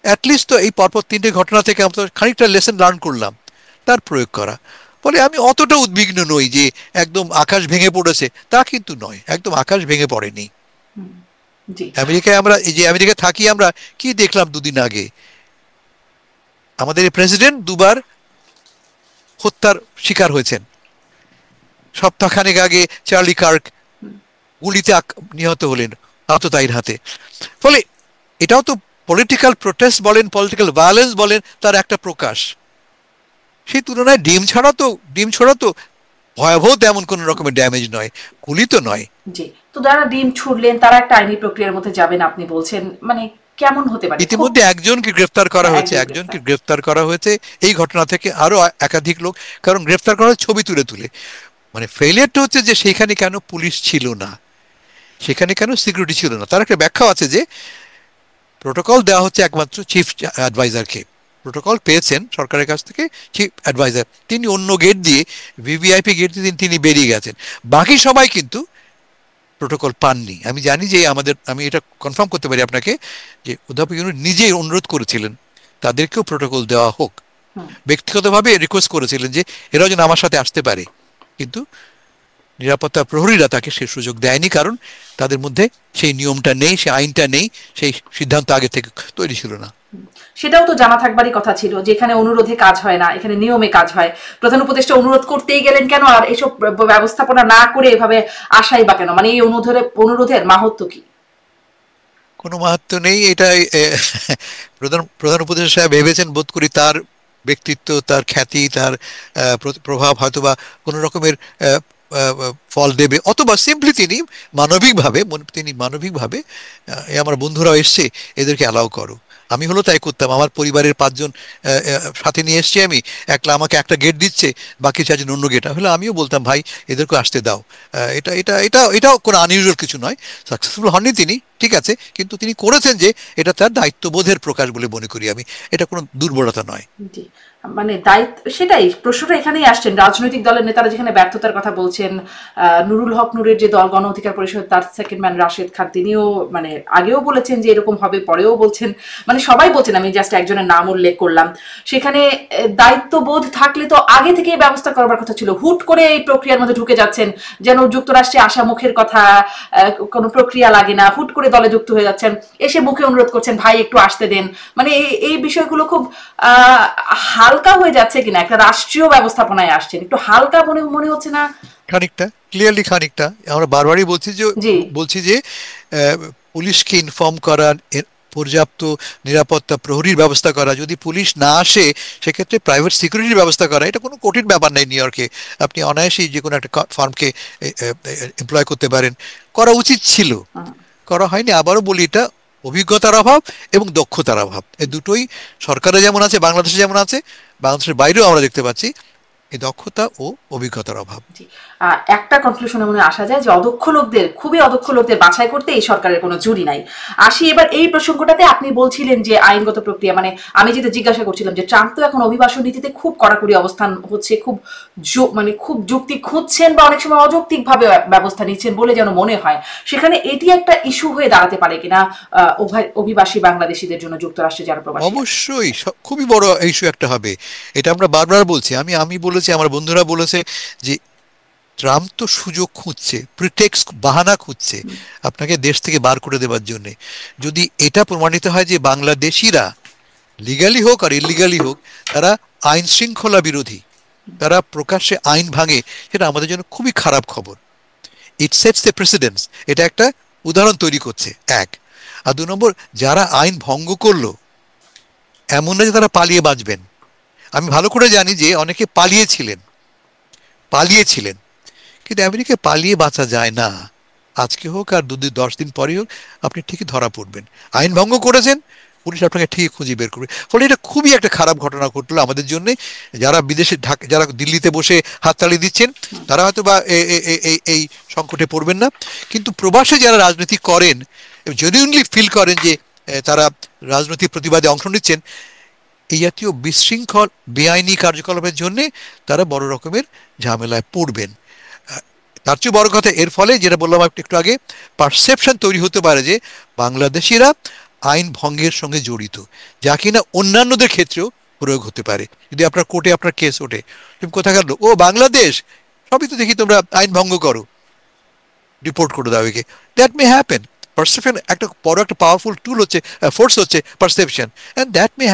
S1: অ্যাটলিস্ট তো এই পরপর 3টে ঘটনা থেকে আমরা খানিকটা লেসন লার্ন করলাম, তার প্রয়োগ করা। ফলে আমি অতটা উদ্বিগ্ন নই যে একদম আকাশ ভেঙে পড়েছে, তা কিন্তু নয়, একদম আকাশ ভেঙে পড়েনি। আমেরিকায় আমরা, এই যে আমেরিকায় থাকি, আমরা কি দেখলাম দুদিন আগে, আমাদের এই প্রেসিডেন্ট দুবার হত্যার শিকার হয়েছেন। সপ্তাহখানেক আগে চার্লি কার্ক গুলিতে নিহত হলেন আততায়ীর হাতে। ফলে এটাও তো পলিটিক্যাল প্রোটেস্ট বলেন, পলিটিক্যাল ভায়োলেন্স বলেন, তার একটা প্রকাশ। সেই তুলনায় ডিম ছড়া তো ভয়াবহ তেমন কোন রকমের ড্যামেজ নয়, গুলি তো নয়।
S2: জি, তো যারা ডিম ছুড়লেন তারা একটা আইনি প্রক্রিয়ার মধ্যে যাবেন আপনি বলছেন, মানে কেমন হতে পারে?
S1: ইতিমধ্যে একজনকে গ্রেফতার করা হয়েছে এই ঘটনা থেকে, আরো একাধিক লোক। কারণ গ্রেফতার করা হয়েছে ছবি তুলে তুলে। মানে ফেলিয়ারটা হচ্ছে যে সেখানে কেন পুলিশ ছিল না, সেখানে কেন সিকিউরিটি ছিল না। তার একটা ব্যাখ্যা আছে যে প্রোটোকল দেওয়া হচ্ছে একমাত্র চিফ অ্যাডভাইজারকে। প্রোটোকল পেয়েছেন সরকারের কাছ থেকে চিফ অ্যাডভাইজার, তিনি অন্য গেট দিয়ে, ভিভিআইপি গেট দিয়ে তিনি বেরিয়ে গেছেন। বাকি সবাই কিন্তু প্রোটোকল পাননি। আমি জানি যে আমি এটা কনফার্ম করতে পারি আপনাকে যে অধ্যাপক ইউনূস নিজেই অনুরোধ করেছিলেন তাদেরকেও প্রোটোকল দেওয়া হোক, ব্যক্তিগতভাবে রিকোয়েস্ট করেছিলেন যে এরাও যেন আমার সাথে আসতে পারে। কিন্তু নিরাপত্তা প্রহরীরা তাকে সে সুযোগ দেয়নি, কারণ তাদের মধ্যে সেই নিয়মটা নেই, সেই আইনটা নেই, সেই সিদ্ধান্ত আগে থেকে তৈরি ছিল না।
S2: সেটাও তো জানা থাকবারই কথা ছিল, যেখানে অনুরোধে কাজ হয় না, এখানে নিয়মে কাজ হয়। প্রধান উপদেষ্টা অনুরোধ করতেই গেলেন কেন, আর এসব ব্যবস্থাপনা না করে এভাবে আসাই বা কেন? মানে এই অনুরোধের মাহাত্ম্য কি?
S1: কোনো মাহাত্ম্য নেই। এটাই প্রধান উপদেষ্টা সাহেব ভেবেছেন বোধ করি তার ব্যক্তিত্ব, তার খ্যাতি, তার প্রভাব হয়তোবা কোনো রকমের ফল দেবে, অথবা সিম্পলি তিনি মানবিকভাবে আমার বন্ধুরাও এসছে, এদেরকে অ্যালাউ করো। আমি হলো তাই করতাম। আমার পরিবারের 5 জন সাথে নিয়ে এসেছি আমি, একলা আমাকে একটা গেট দিচ্ছে, বাকি 4 জন অন্য গেট। হলে আমিও বলতাম ভাই এদেরকে আসতে দাও। এটাও কোনো আনইউজুয়াল কিছু নয়। সাকসেসফুল হননি তিনি, ঠিক আছে, কিন্তু তিনি করেছেন যে এটা তার দায়িত্ববোধের প্রকাশ বলে মনে করি আমি। এটা কোনো দুর্বলতা নয়।
S2: জি, মানে দায়িত্ব, সেটাই প্রশ্নটা এখানেই আসছেন। রাজনৈতিক দলের নেতারা যেখানে ব্যর্থতার কথা বলছেন, নুরুল হক নূরের যে দল গণ অধিকার পরিষদ, তার সেকেন্ড ম্যান রাশেদ খান, তিনিও মানে আগেও বলেছেন যে এরকম হবে, পরেও বলছেন, মানে সবাই বলছেন, আমি জাস্ট একজনের নাম উল্লেখ করলাম। সেখানে দায়িত্ববোধ থাকলে তো আগে থেকে ব্যবস্থা করবার কথা ছিল। হুট করে এই প্রক্রিয়ার মধ্যে ঢুকে যাচ্ছেন, যেন যুক্তরাষ্ট্রে আসা মুখের কথা, কোনো প্রক্রিয়া লাগে না, হুট করে দলে যুক্ত হয়ে যাচ্ছেন, এসে মুখে অনুরোধ করছেন ভাই একটু আসতে দেন। মানে এই বিষয়গুলো খুব হালকা হয়ে যাচ্ছে কিনা, একটা রাষ্ট্রীয় ব্যবস্থাপনায় আসছেন, একটু হালকা মনে মনে হচ্ছে না?
S1: খানিকটা, ক্লিয়ারলি খানিকটা। আমরা বারবারই
S2: জি,
S1: বলছি যে পুলিশকে ইনফর্ম করা, পর্যাপ্ত নিরাপত্তা প্রহরীর ব্যবস্থা করা, যদি পুলিশ না আসে সেক্ষেত্রে প্রাইভেট সিকিউরিটির ব্যবস্থা করা, এটা কোনো কঠিন ব্যাপার নেই। নিউ ইয়র্কে আপনি অনায়াসেই যে কোনো একটা ফার্মকে এমপ্লয় করতে পারেন। করা উচিত ছিল, করা হয়নি। আবারও বলি, এটা অভিজ্ঞতার অভাব এবং দক্ষতার অভাব, এই দুটোই সরকারে যেমন আছে, বাংলাদেশে যেমন আছে, বাংলাদেশের বাইরেও আমরা দেখতে পাচ্ছি এই দক্ষতা ও অভিজ্ঞতার অভাব।
S2: একটা কনক্লুশনে মনে আসা যায় যে অদক্ষ লোকদের, খুবই অদক্ষ লোকদের বাছাই করতে এই সরকারের কোনো জুরি নাই। আসি এবার এই প্রসঙ্গটাতে, আপনি বলছিলেন যে আইনগত প্রক্রিয়া, মানে আমি যেটা জিজ্ঞাসা করছিলাম যে ট্রাম্প তো এখন অভিবাসন নীতিতে খুব কড়াকড়ি অবস্থান হচ্ছে, খুব মানে খুব যুক্তি খুঁজছেন বা অনেক সময় অযৌক্তিক ভাবে ব্যবস্থা নিচ্ছেন বলে যেন মনে হয়। সেখানে এটি একটা ইস্যু হয়ে দাঁড়াতে পারে কিনা অভিবাসী বাংলাদেশিদের জন্য, যুক্তরাষ্ট্রে যারা প্রবাসী?
S1: অবশ্যই খুবই বড় ইস্যু একটা হবে। এটা আমরা বারবার বলছি, আমি বলেছি, আমার বন্ধুরা বলেছে যে ট্রাম্প তো সুযোগ খুঁজছে, প্রিটেক্স, বাহানা খুঁজছে আপনাকে দেশ থেকে বার করে দেওয়ার জন্য। যদি এটা প্রমাণিত হয় যে বাংলাদেশিরা লিগালি হোক আর ইলিগালি হোক তারা আইন শৃঙ্খলা বিরোধী, তারা প্রকাশ্যে আইন ভাঙে, সেটা আমাদের জন্য খুবই খারাপ খবর। ইট সেটস দ্য প্রেসিডেন্টস, এটা একটা উদাহরণ তৈরি করছে, এক। আর 2 নম্বর, যারা আইন ভঙ্গ করলো, এমন না যে তারা পালিয়ে বাঁচবেন। আমি ভালো করে জানি যে অনেকে পালিয়েছিলেন, কিন্তু আমেরিকায় পালিয়ে বাঁচা যায় না। আজকে হোক আর 10 দিন পরে হোক, আপনি ঠিকই ধরা পড়বেন। আইন ভঙ্গ করেছেন, পুলিশ আপনাকে ঠিকই খুঁজে বের করবে। ফলে এটা খুবই একটা খারাপ ঘটনা ঘটলো আমাদের জন্য। যারা বিদেশে, যারা দিল্লিতে বসে হাততালি দিচ্ছেন, তারা হয়তো বা এই সংকটে পড়বেন না, কিন্তু প্রবাসে যারা রাজনীতি করেন, জেনুইনলি ফিল করেন যে তারা রাজনৈতিক প্রতিবাদে অংশ নিচ্ছেন, এই জাতীয় বিশৃঙ্খল বেআইনি কার্যকলাপের জন্য তারা বড় রকমের ঝামেলায় পড়বেন। তার চেয়ে বড় কথা, এর ফলে যেটা বললাম একটু আগে, পারসেপশন তৈরি হতে পারে যে বাংলাদেশিরা আইন ভঙ্গের সঙ্গে জড়িত, যা কিনা অন্যান্যদের ক্ষেত্রেও প্রয়োগ হতে পারে। যদি আপনার কোর্টে আপনার কেস ওঠে, তুমি কোথায় গেল, ও বাংলাদেশ, সবই তো দেখি তোমরা আইন ভঙ্গ করো, রিপোর্ট করে দাও একে। That may happen. পারসেপশন একটা বড় একটা পাওয়ারফুল টুল হচ্ছে, ফোর্স হচ্ছে perception, and that may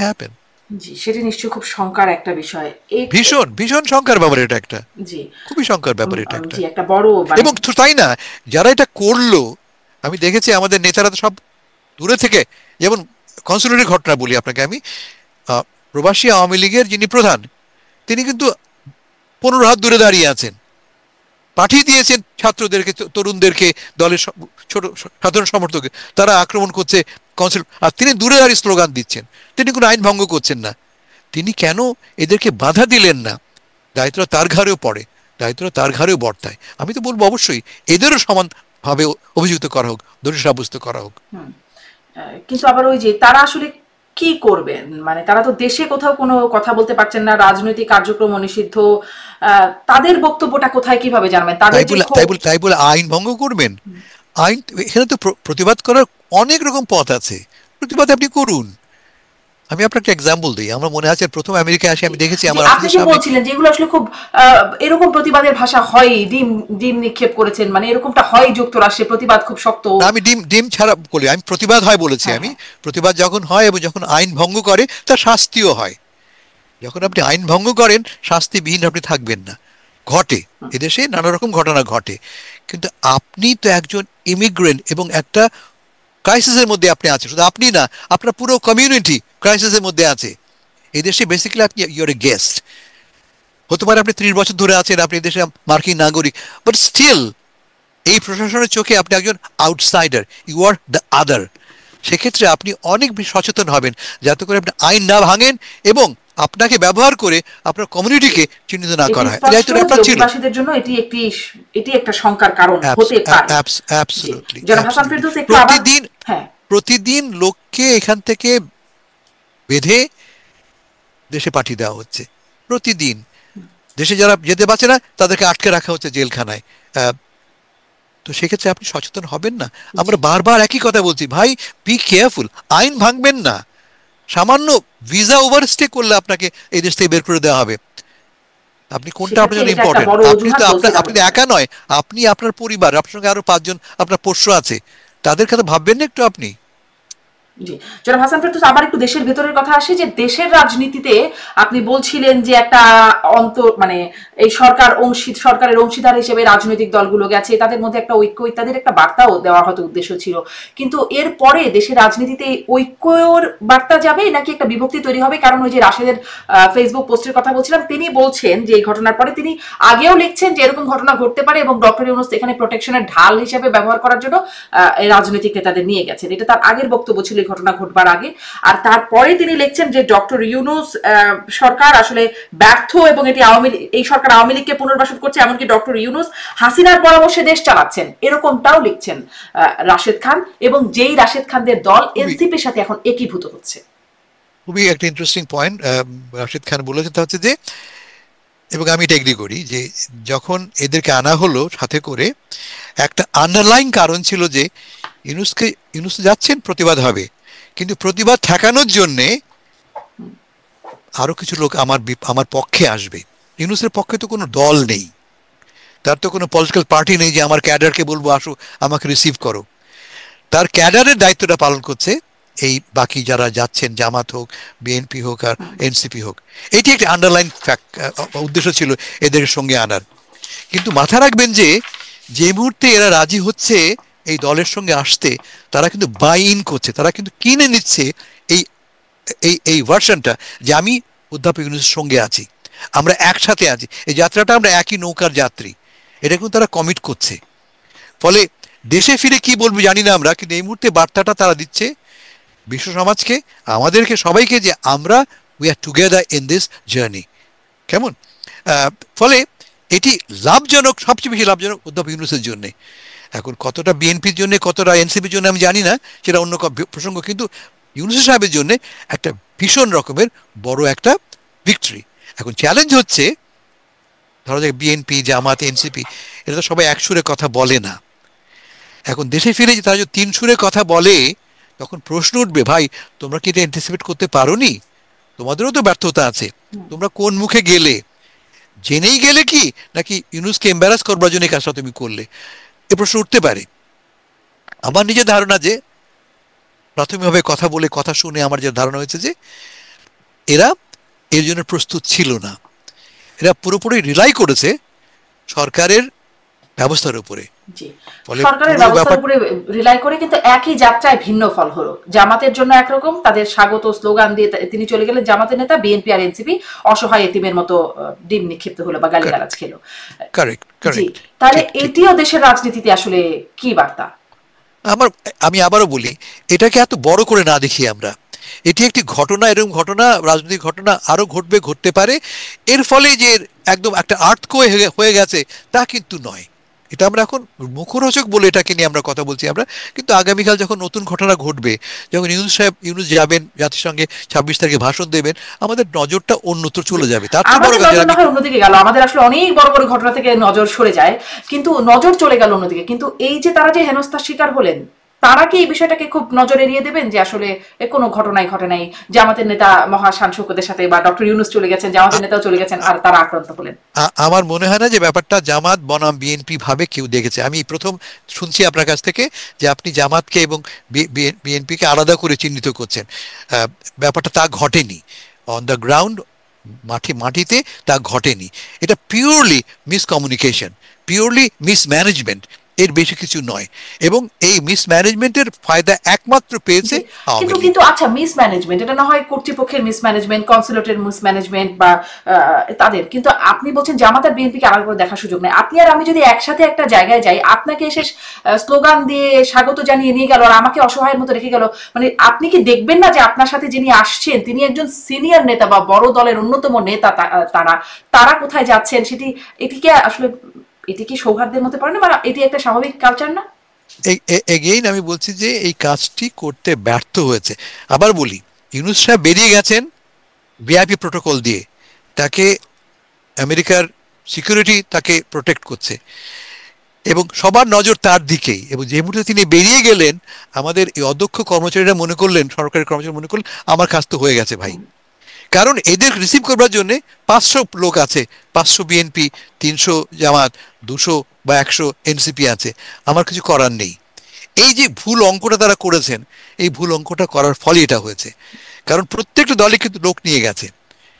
S1: happen.
S2: জি, সেটা নিশ্চয়ই খুব শঙ্কার একটা বিষয়।
S1: ভীষণ ভীষণ শঙ্কার ব্যাপার এটা একটা,
S2: জি,
S1: খুবই শঙ্কার ব্যাপার এটা একটা।
S2: জি, একটা বড় মানে
S1: এবং তাই না, যারা এটা করলো, আমি দেখেছি আমাদের নেতারা তো সব দূরে থেকে, যেমন কনসুলেটের ঘটনা বলি আপনাকে আমি, প্রবাসী আওয়ামী লীগের যিনি প্রধান, তিনি কিন্তু 15 হাত দূরে দাঁড়িয়ে আছেন, পাঠিয়ে দিয়েছেন ছাত্রদেরকে, তরুণদেরকে, দলের ছোট সাধারণ সমর্থক, তারা আক্রমণ করছে কনসুল, আর তিনি দূরে দাঁড়িয়ে স্লোগান দিচ্ছেন। তিনি কোনো আইন ভঙ্গ করছেন না। তিনি কেন এদেরকে বাধা দিলেন না? দায়িত্বটা তার ঘাড়েও পড়ে, দায়িত্বটা তার ঘাড়েও বর্তায়। আমি তো বলবো অবশ্যই এদেরও সমানভাবে অভিযুক্ত করা হোক, দোষী সাব্যস্ত করা হোক।
S2: কিন্তু আবার ওই যে তারা আসলে কি করবেন, মানে তারা তো দেশে কোথাও কোনো কথা বলতে পারছেন না, রাজনৈতিক কার্যক্রম নিষিদ্ধ, তাদের বক্তব্যটা কোথায় কিভাবে জানবেন?
S1: তাই বলে আইন ভঙ্গ করবেন? আইন, এখানে তো প্রতিবাদ করার অনেক রকম পথ আছে, প্রতিবাদ আপনি করুন। আমি আপনাকে এক্সাম্পল দিই। আমার মনে আছে প্রথম আমেরিকায় আসি, আমি দেখেছি আমার
S2: আপনি যে বলছিলেন যেগুলো আসলে খুব এরকম প্রতিবাদের ভাষা হয়, ডিম ডিম নিক্ষেপ করেছেন, মানে এরকমটা হয় যুক্তরাষ্ট্রে, প্রতিবাদ খুব শক্ত।
S1: আমি ডিম ডিম ছাড়া বলি, আমি প্রতিবাদ হয় বলেছি। আমি প্রতিবাদ যখন হয় এবং যখন আইন ভঙ্গ করে তার শাস্তিও হয়। যখন আপনি আইন ভঙ্গ করেন, শাস্তিবিহীন আপনি থাকবেন না। ঘটে, এদেশে নানা রকম ঘটনা ঘটে, কিন্তু আপনি তো একজন ইমিগ্রেন্ট এবং একটা ক্রাইসিসের মধ্যে আপনি আছেন। শুধু আপনি না, আপনার পুরো কমিউনিটি ক্রাইসিসের মধ্যে আছে। এদেশে বেসিক্যালি আপনি ইউর এ গেস্ট। হতে পারে আপনি 30 বছর ধরে আছেন, আপনি দেশে মার্কিন নাগরিক, বাট স্টিল এই প্রশাসনের চোখে আপনি একজন outsider, you are the other. সেক্ষেত্রে আপনি অনেক বেশি সচেতন হবেন যাতে করে আপনি আইন না ভাঙেন এবং আপনাকে ব্যবহার করে আপনার কমিউনিটিকে চিহ্নিত না করা হয়। এই দায়িত্বটা আপনার ছিল।
S2: অভিবাসীদের জন্য এটি একটা শঙ্কার কারণ হতে পারে।
S1: অ্যাবসলিউটলি।
S2: জনাব হাসান ফেরদৌস, একটু
S1: প্রতিদিন লোককে এখান থেকে বেঁধে দেশে পাঠিয়ে দেওয়া হচ্ছে। প্রতিদিন দেশে যারা যেতে পারছে না তাদেরকে আটকে রাখা হচ্ছে জেলখানায়। তো সেক্ষেত্রে আপনি সচেতন হবেন না? আমরা বারবার একই কথা বলছি, ভাই বি কেয়ারফুল, আইন ভাঙবেন না। সামান্য ভিসা ওভারস্টে করলে আপনাকে এই দেশ থেকে বের করে দেওয়া হবে। আপনি কোনটা আপনার জন্য ইম্পর্টেন্ট? আপনি একা নয়, আপনি আপনার পরিবার, আপনার সঙ্গে আরো 5 জন আপনার পোষ্য আছে, তাদের কথা ভাববেন না একটু আপনি?
S2: জি জনাব হাসান ফেরদৌস, আবার একটু দেশের ভেতরের কথা আসে, যে দেশের রাজনীতিতে আপনি বলছিলেন যে একটা মানে এই সরকারের অংশীদার হিসেবে রাজনৈতিক দলগুলো গেছে, তাদের মধ্যে একটা ঐক্য ইত্যাদির একটা বার্তাও দেওয়া হয়তো উদ্দেশ্য ছিল, কিন্তু এর পরে দেশের রাজনীতিতে ঐক্যর বার্তা যাবে নাকি একটা বিভক্তি তৈরি হবে? কারণ ওই যে রাশেদের ফেসবুক পোস্টের কথা বলছিলাম, তিনি বলছেন যে এই ঘটনার পরে তিনি আগেও লিখছেন যে এরকম ঘটনা ঘটতে পারে এবং ডক্টর ইউনূস এখানে প্রোটেকশনের ঢাল হিসেবে ব্যবহার করার জন্য রাজনৈতিক নেতাদের নিয়ে গেছেন। এটা তার আগের বক্তব্য ছিল ঘটনা ঘটবার আগে। আর তারপরে তিনি লিখছেন যে ডক্টর ইউনূস সরকার আসলে ব্যর্থ এবং এই সরকার আওয়ামী লীগকে পুনর্বাসন করছে, এমনকি ডক্টর ইউনূস হাসিনার পরামর্শে দেশ চালাচ্ছেন, এরকমটাও লিখছেন রাশেদ খান, এবং যেই রাশেদ খানদের দল এনসিপির সাথে এখন একীভূত হচ্ছে।
S1: খুবই একটা ইন্টারেস্টিং পয়েন্ট রাশেদ খান বলেছেন, তা হচ্ছে যে, এবং আমি এটা এগ্রি করি, যে যখন এদেরকে আনা হলো সাথে করে, একটা আন্ডারলাইন কারণ ছিল যে ইউনূস যাচ্ছেন, প্রতিবাদ হবে, কিন্তু প্রতিবাদ ঠেকানোর জন্যে আরো কিছু লোক আমার পক্ষে আসবে। ইউনূসের পক্ষে তো কোনো দল নেই, তার তো কোনো পলিটিক্যাল পার্টি নেই যে আমার ক্যাডারকে বলবো আসো আমাকে রিসিভ করো। তার ক্যাডারের দায়িত্বটা পালন করছে এই বাকি যারা যাচ্ছেন, জামাত হোক, বিএনপি হোক আর এনসিপি হোক। এটি একটা আন্ডারলাইন উদ্দেশ্য ছিল এদের সঙ্গে আনার। কিন্তু মাথা রাখবেন যে মুহূর্তে এরা রাজি হচ্ছে এই দলের সঙ্গে আসতে, তারা কিন্তু বাই ইন করছে, তারা কিন্তু কিনে নিচ্ছে এই এই এই ভার্সনটা যে আমি অধ্যাপক ইউনূসের সঙ্গে আছি, আমরা একসাথে আছি, এই যাত্রাটা আমরা একই নৌকার যাত্রী, এটা কিন্তু তারা কমিট করছে। ফলে দেশে ফিরে কি বলবো জানি না আমরা, কিন্তু এই মুহূর্তে বার্তাটা তারা দিচ্ছে বিশ্ব সমাজকে, আমাদেরকে, সবাইকে, যে আমরা we are together in this journey. কেমন? ফলে এটি লাভজনক, সবচেয়ে বেশি লাভজনক অধ্যাপক ইউনূসের জন্যে। এখন কতটা বিএনপির জন্য, কতটা এনসিপির জন্য আমি জানি না, সেটা অন্য প্রসঙ্গ, কিন্তু ইউনূস সাহেবের জন্য একটা ভীষণ রকমের বড় একটা ভিক্টরি। এখন চ্যালেঞ্জ হচ্ছে, ধরো যে বিএনপি, জামাত, এনসিপি, এটা তো সবাই এক সুরে কথা বলে না। এখন দেশে ফিরে তারা যদি 3 সুরে কথা বলে, তখন প্রশ্ন উঠবে, ভাই তোমরা কি এটা অ্যান্টিসিপেট করতে পারোনি? তোমাদেরও তো ব্যর্থতা আছে, তোমরা কোন মুখে গেলে? জেনেই গেলে কি, নাকি ইউনূসকে এম্বারাস করবার জন্য কাজটা তুমি করলে? এ প্রশ্ন উঠতে পারে। আমার নিজের ধারণা যে, প্রাথমিকভাবে কথা বলে, কথা শুনে আমার যে ধারণা হয়েছে যে এরা এর জন্য প্রস্তুত ছিল না। এরা পুরোপুরি রিলাই করেছে সরকারের ব্যবস্থার উপরে।
S2: সরকারের ব্যবস্থার উপরে রিলাই করে, কিন্তু একই যাত্রায় ভিন্ন ফল হলো। জামাতের জন্য একরকম, তাদের স্বাগত স্লোগান দিয়ে তিনি চলে গেলেন জামাতের নেতা, বিএনপি আর এনসিপি অসহায় এতিমের মতো ডিম নিক্ষিপ্ত হলো বা গালিগালাজ খেলো। তাহলে এটিও দেশের রাজনীতিতে আসলে কি বার্তা?
S1: আমি আবারও বলি, এটাকে এত বড় করে না দেখি আমরা, এটি একটি ঘটনা, এরকম ঘটনা, রাজনৈতিক ঘটনা আরো ঘটবে, ঘটতে পারে। এর ফলে যে একদম একটা আর্থকোয়েক হয়ে গেছে তা কিন্তু নয়। এটা আমরা এখন মুখরোচক বলে এটাকে নিয়ে আমরা কথা বলছি আমরা, কিন্তু আগামীকাল যখন নতুন ঘটনা ঘটবে, যখন ইউনূস যাবেন জাতিসংঘে 26 তারিখে ভাষণ দেবেন, আমাদের নজরটা অন্যত্র চলে যাবে। তার
S2: অন্যদিকে গেল, আমাদের আসলে অনেক বড় বড় ঘটনা থেকে নজর সরে যায়, কিন্তু নজর চলে গেল অন্যদিকে। কিন্তু এই যে তারা যে হেনস্থার শিকার হলেন, তারা কি এই বিষয়টাকে খুব নজর এড়িয়ে দেবেন যে আসলে কোনো ঘটনাই ঘটে নাই, জামাতের নেতা মহাশান শওকতের সাথে বা ডক্টর ইউনূস চলে গেছেন, জামাতের নেতাও চলে গেছেন, আর তারা আক্রান্ত হলেন?
S1: আমার মনে হয় না যে ব্যাপারটা জামাত বনাম বিএনপি ভাবে কেউ দেখেছে। আমি প্রথম শুনছি আপনার কাছ থেকে যে আপনি জামাতকে এবং বিএনপিকে আলাদা করে চিহ্নিত করছেন। ব্যাপারটা তা ঘটেনি, অন দ্য গ্রাউন্ড, মাটিতে তা ঘটেনি। এটা পিওরলি মিসকমিউনিকেশন, পিওরলি মিসম্যানেজমেন্ট। এর বেশি কিছু নয়। এবং এই মিসম্যানেজমেন্টের ফায়দা একমাত্র পেয়েছে আওয়ামী
S2: কিন্তু
S1: লীগ।
S2: কিন্তু আচ্ছা, মিসম্যানেজমেন্ট এটা না হয় কর্তৃপক্ষের মিসম্যানেজমেন্ট, কনসুলেটের মিসম্যানেজমেন্ট বা তাদের, কিন্তু আপনি বলছেন জামাত আর বিএনপিকে আলাদা করে দেখার সুযোগ নেই। আপনি আর আমি যদি একসাথে একটা জায়গায় যাই, আপনাকে এসে স্লোগান দিয়ে স্বাগত জানিয়ে নিয়ে গেল আর আমাকে অসহায়ের মতো রেখে গেল, মানে আপনি কি দেখবেন না যে আপনার সাথে যিনি আসছেন তিনি একজন সিনিয়র নেতা বা বড় দলের অন্যতম নেতা, তারা তারা কোথায় যাচ্ছেন সেটি, এটিকে আসলে এটি কি সৌহার্দ্যের মধ্যে পড়ে না, বা এটি একটা স্বাভাবিক কালচার না?
S1: এগেইন আমি বলছি যে এই কাজটি করতে ব্যর্থ হয়েছে। আবার বলি, ইউনূস সাহেব বেরিয়ে গেছেন ভিআইপি প্রোটোকল দিয়ে, তাকে আমেরিকার সিকিউরিটি তাকে প্রোটেক্ট করছে এবং সবার নজর তার দিকেই। এবং যে মুহূর্তে তিনি বেরিয়ে গেলেন, আমাদের এই অদক্ষ কর্মচারীরা মনে করলেন, সরকারি কর্মচারী মনে করলেন আমার কাজ তো হয়ে গেছে ভাই। কারণ এদের রিসিভ করবার জন্য 500 লোক আছে, 500 বিএনপি, 300 জামাত, 200 বা 100 এনসিপি আছে, আমার কিছু করার নেই। এই যে ভুল অঙ্কটা তারা করেছেন, এই ভুল অঙ্কটা করার ফলে এটা হয়েছে। কারণ প্রত্যেকটা দলে কিন্তু লোক নিয়ে গেছে।